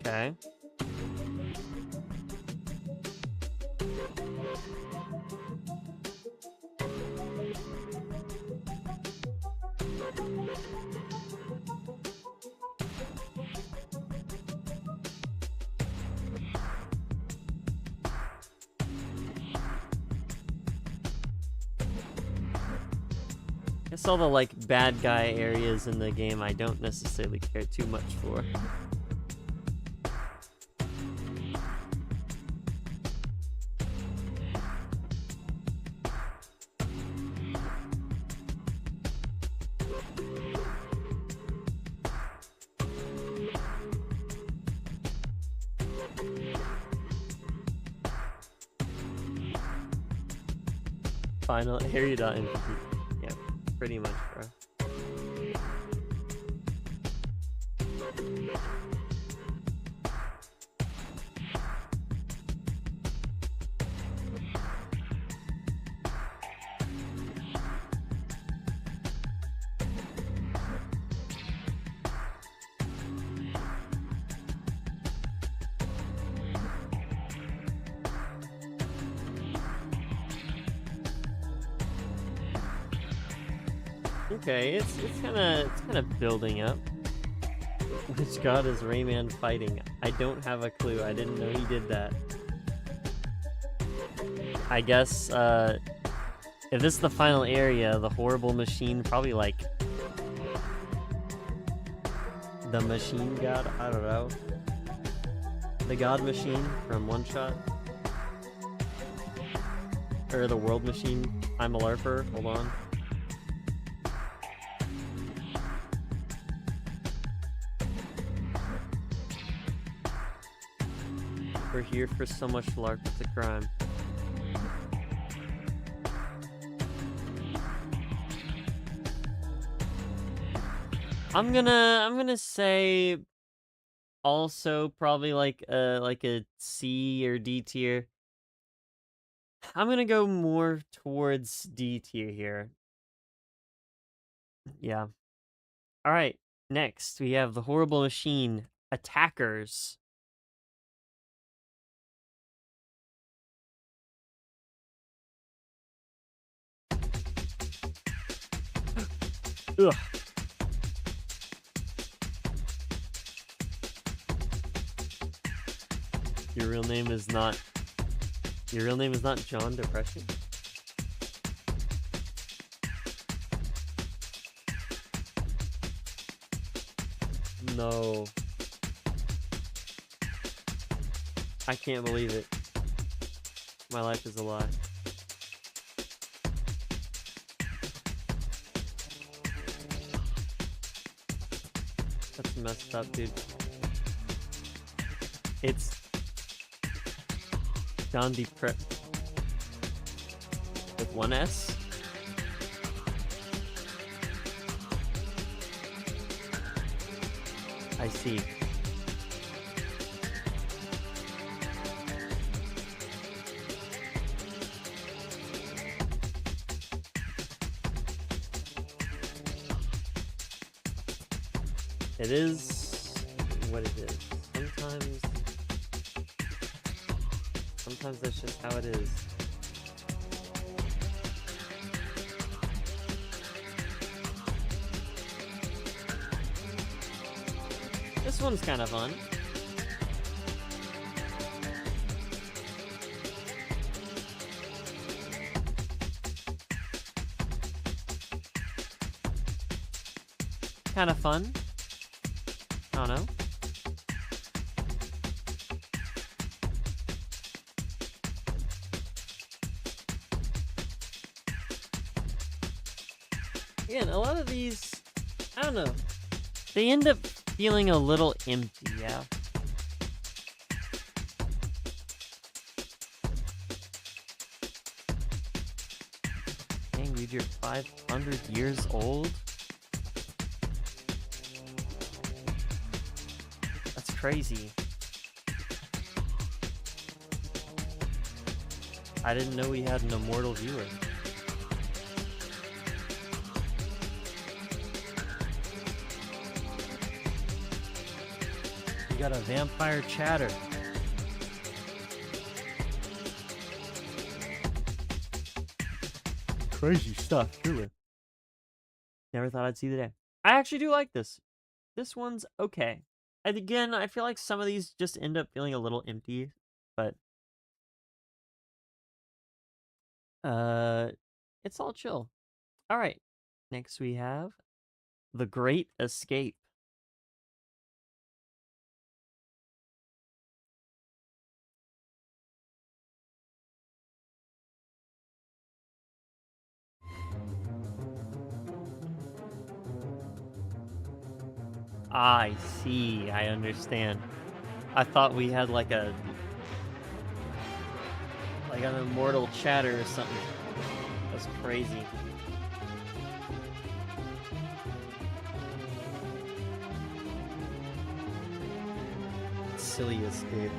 Okay. I guess all the, like, bad guy areas in the game I don't necessarily care too much for. Final area infantry. Yeah, pretty much, bro. Okay, it's kind of building up. Which god is Rayman fighting? I don't have a clue. I didn't know he did that. I guess if this is the final area, the horrible machine, probably like the machine god. I don't know. The god machine from One Shot, or the world machine. I'm a LARPer. Hold on. We're here for so much lark with the crime. I'm gonna say also probably like a C or D tier. I'm gonna go more towards D tier here. Yeah. All right. Next, we have the horrible machine attackers. Ugh. Your real name is not John Depression? No. I can't believe it. My life is a lie. That's messed up, dude. It's John Depre with one S. I see. It is what it is. Sometimes that's just how it is. This one's kind of fun. Kind of fun. I don't know. Again, a lot of these, I don't know, they end up feeling a little empty, yeah. Dang, dude, you're 500 years old? That's crazy. I didn't know we had an immortal viewer. We got a vampire chatter. Crazy stuff, truly. Never thought I'd see the day. I actually do like this. This one's okay. And again, I feel like some of these just end up feeling a little empty, but it's all chill. All right. Next we have The Great Escape. I see. I understand. I thought we had like an immortal chatter or something. That's crazy. Silly escape.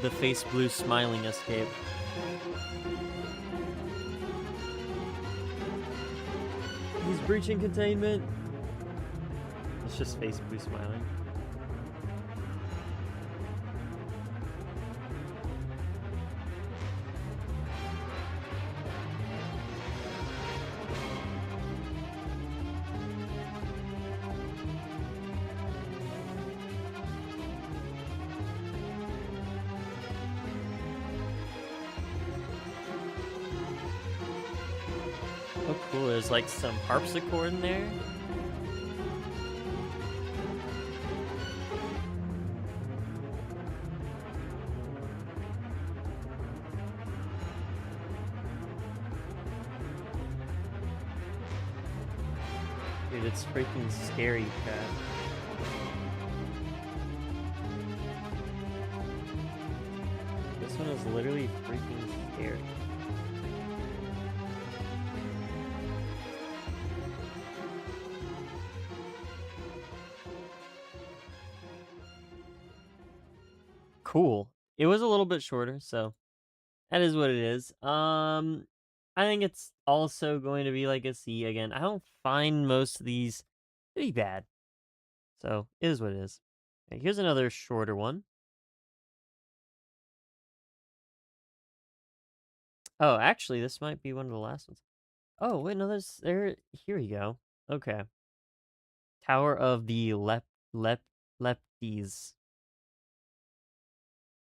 The face blue smiling escape. He's breaching containment. It's just face blue smiling. Oh cool, there's like some harpsichord in there. Dude, it's freaking scary, Chad. one is literally freaking scary. Cool. It was a little bit shorter, so that is what it is. I think it's also going to be like a C again. I don't find most of these to be bad. So, it is what it is. Okay, here's another shorter one. Oh, actually, this might be one of the last ones. Oh, wait, no, here you go. Okay. Tower of the Lepties.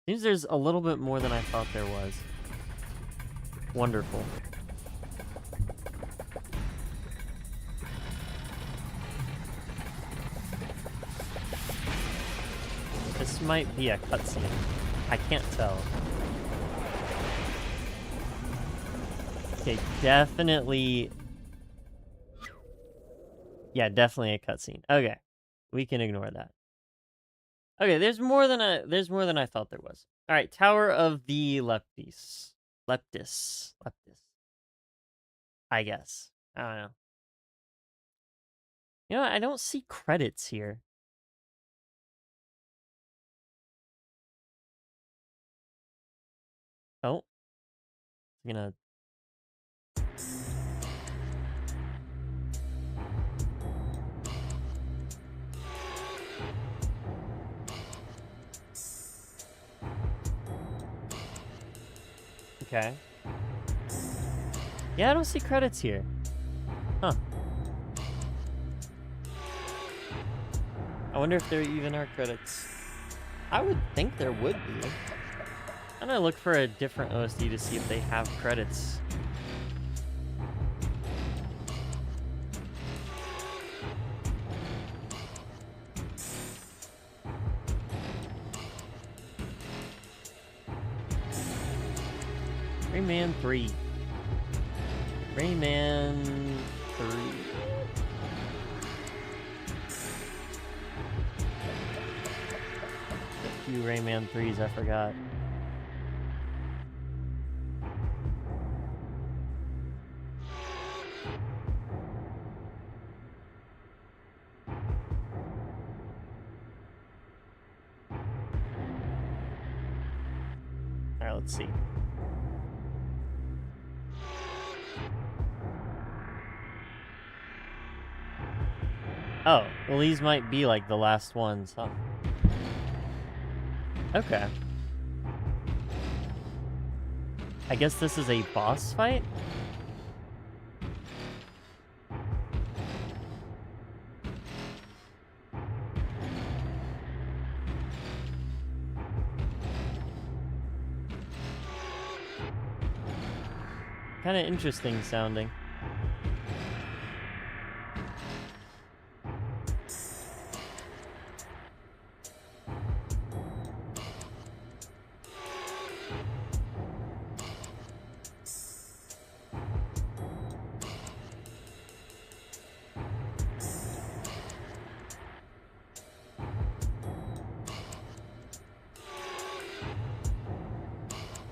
Seems there's a little bit more than I thought there was. Wonderful. This might be a cutscene. I can't tell. Okay, definitely. Yeah, definitely a cutscene. Okay, we can ignore that. Okay, there's more than I thought there was. All right, Tower of the Leptis. Leptis. I guess. I don't know. You know, I don't see credits here. Oh, I'm gonna. Okay. Yeah, I don't see credits here. Huh. I wonder if there even are credits. I would think there would be. I'm gonna look for a different OST to see if they have credits. Rayman 3. Rayman 3. A few Rayman 3s I forgot. Alright, let's see. Oh, well these might be like the last ones, huh? Okay. I guess this is a boss fight? Kind of interesting sounding.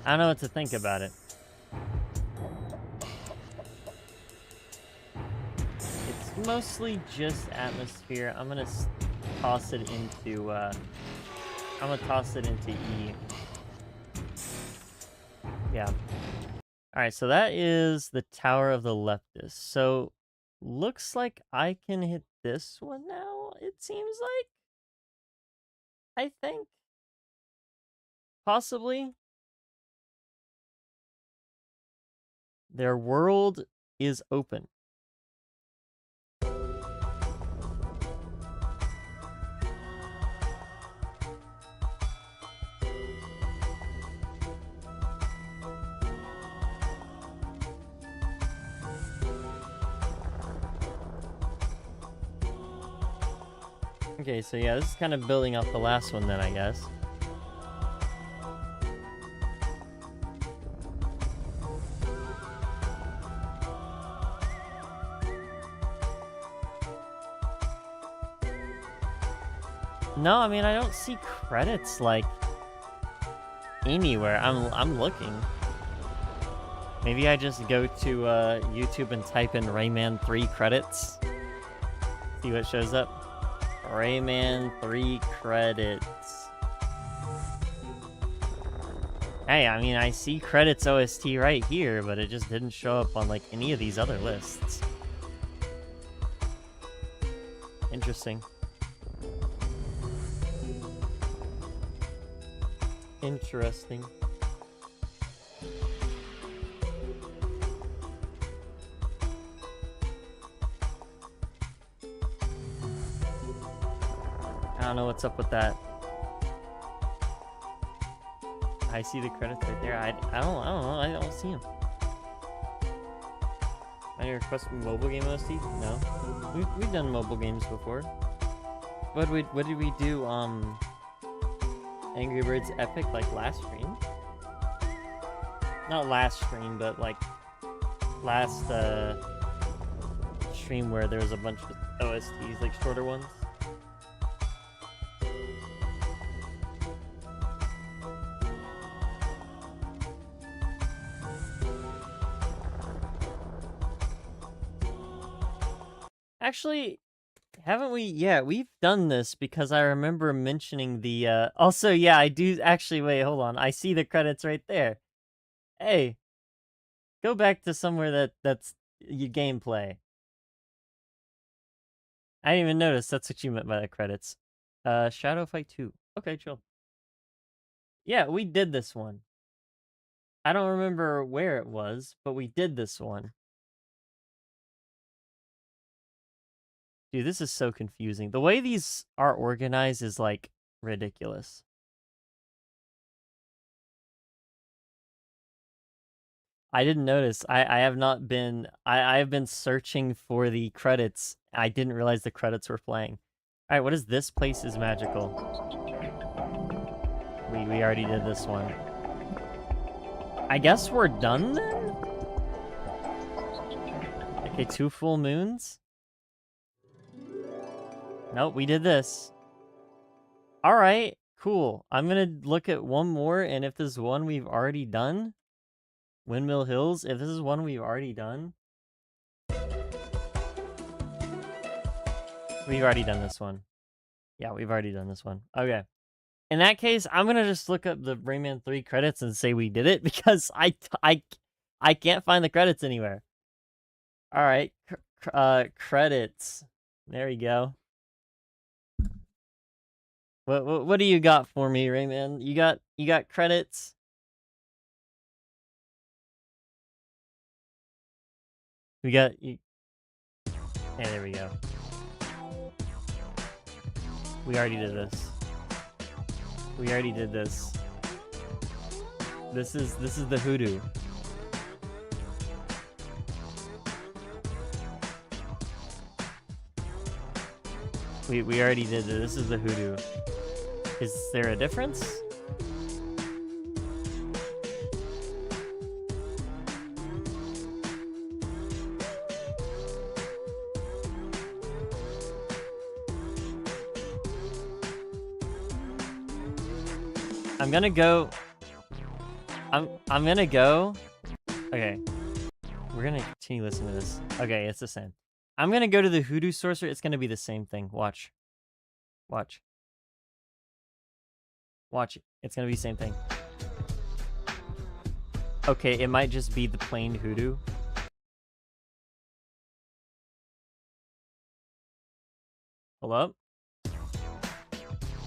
I don't know what to think about it. It's mostly just atmosphere. I'm gonna toss it into, E. Yeah. Alright, so that is the Tower of the Leptis. So, looks like I can hit this one now, it seems like. I think. Possibly. Their world is open. Okay, so yeah, this is kind of building up the last one then, I guess. No, I mean, I don't see credits, like, anywhere. I'm looking. Maybe I just go to YouTube and type in Rayman 3 credits. See what shows up. Rayman 3 credits. Hey, I mean, I see credits OST right here, but it just didn't show up on, like, any of these other lists. Interesting. Interesting. I don't know what's up with that. I see the credits right there. I don't know. I don't see them. Any request from mobile game OST? No. We've done mobile games before. What did we do? Angry Birds Epic, like last stream? Not last stream, but like last stream where there was a bunch of OSTs, like shorter ones. Actually, haven't we? Yeah, we've done this because I remember mentioning the, also, yeah, I do, actually, wait, hold on. I see the credits right there. Hey, go back to somewhere that's your gameplay. I didn't even notice that's what you meant by the credits. Shadow Fight 2. Okay, chill. Yeah, we did this one. I don't remember where it was, but we did this one. Dude, this is so confusing. The way these are organized is, like, ridiculous. I didn't notice. I have not been... I have been searching for the credits. I didn't realize the credits were playing. Alright, what is This Place is Magical? We already did this one. I guess we're done then? Okay, 2 full moons? Nope, we did this. Alright, cool. I'm gonna look at one more, and if this is one we've already done... Windmill Hills, if this is one we've already done... We've already done this one. Yeah, we've already done this one. Okay. In that case, I'm gonna just look up the Rayman 3 credits and say we did it, because I can't find the credits anywhere. Alright, credits. There we go. What do you got for me, Rayman? You got credits? We got you. Hey, there we go. We already did this. We already did this. This is the hoodoo. We already did this. This is the hoodoo. Is there a difference? I'm gonna go. I'm gonna go. Okay. We're gonna continue listening to this. Okay, it's the same. I'm gonna go to the Hoodoo Sorcerer. It's gonna be the same thing. Watch. Watch. Watch. It's gonna be the same thing. Okay, it might just be the plain Hoodoo. Hold up.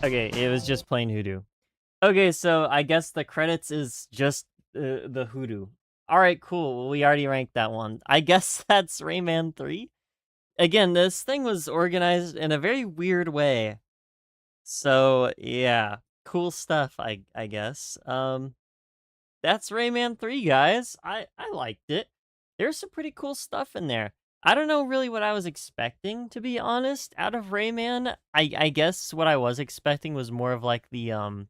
Okay, it was just plain Hoodoo. Okay, so I guess the credits is just the Hoodoo. Alright, cool. Well, we already ranked that one. I guess that's Rayman 3. Again, this thing was organized in a very weird way. So, yeah. Cool stuff, I guess. That's Rayman 3, guys. I liked it. There's some pretty cool stuff in there. I don't know really what I was expecting, to be honest, out of Rayman. I guess what I was expecting was more of like the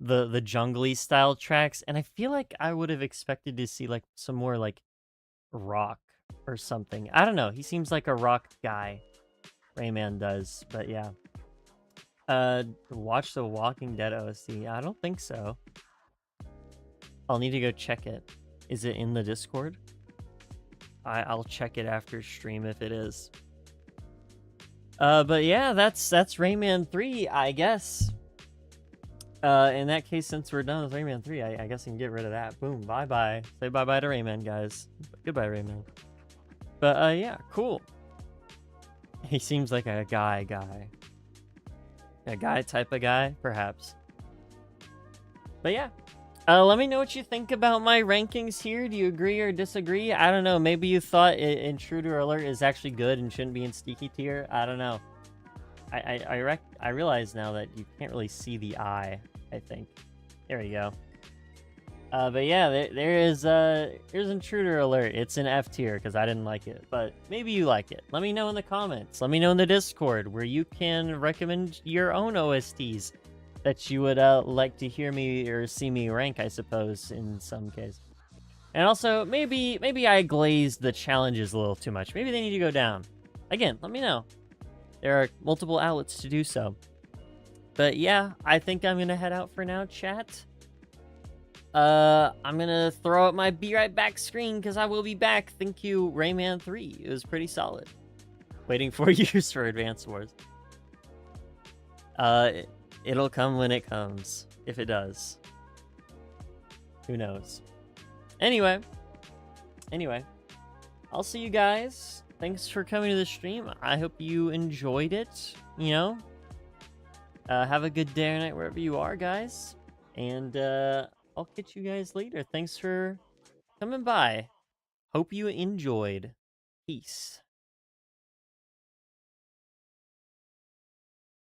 jungly style tracks, and I feel like I would have expected to see like some more like rock or something. I don't know. He seems like a rock guy. Rayman does, but yeah. Watch the Walking Dead OST. I don't think so. I'll need to go check it. Is it in the Discord? I'll check it after stream if it is. But yeah, that's Rayman 3, I guess. In that case, since we're done with Rayman 3, I guess I can get rid of that. Boom, bye-bye. Say bye-bye to Rayman, guys. Goodbye, Rayman. But, yeah, cool. He seems like a guy. A guy type of guy, perhaps. But yeah. Let me know what you think about my rankings here. Do you agree or disagree? I don't know. Maybe you thought Intruder Alert is actually good and shouldn't be in Sneaky tier. I don't know. I realize now that you can't really see the eye, I think. There we go. But yeah, there's Intruder Alert. It's in F tier because I didn't like it. But maybe you like it. Let me know in the comments. Let me know in the Discord where you can recommend your own OSTs that you would like to hear me or see me rank, I suppose, in some case. And also, maybe I glazed the challenges a little too much. Maybe they need to go down. Again, let me know. There are multiple outlets to do so. But yeah, I think I'm going to head out for now, chat. I'm going to throw up my be right back screen because I will be back. Thank you, Rayman 3. It was pretty solid. Waiting 4 years for Advance Wars. It'll come when it comes. If it does. Who knows? Anyway. I'll see you guys. Thanks for coming to the stream. I hope you enjoyed it. You know? Have a good day or night wherever you are, guys. And, I'll catch you guys later. Thanks for coming by. Hope you enjoyed. Peace.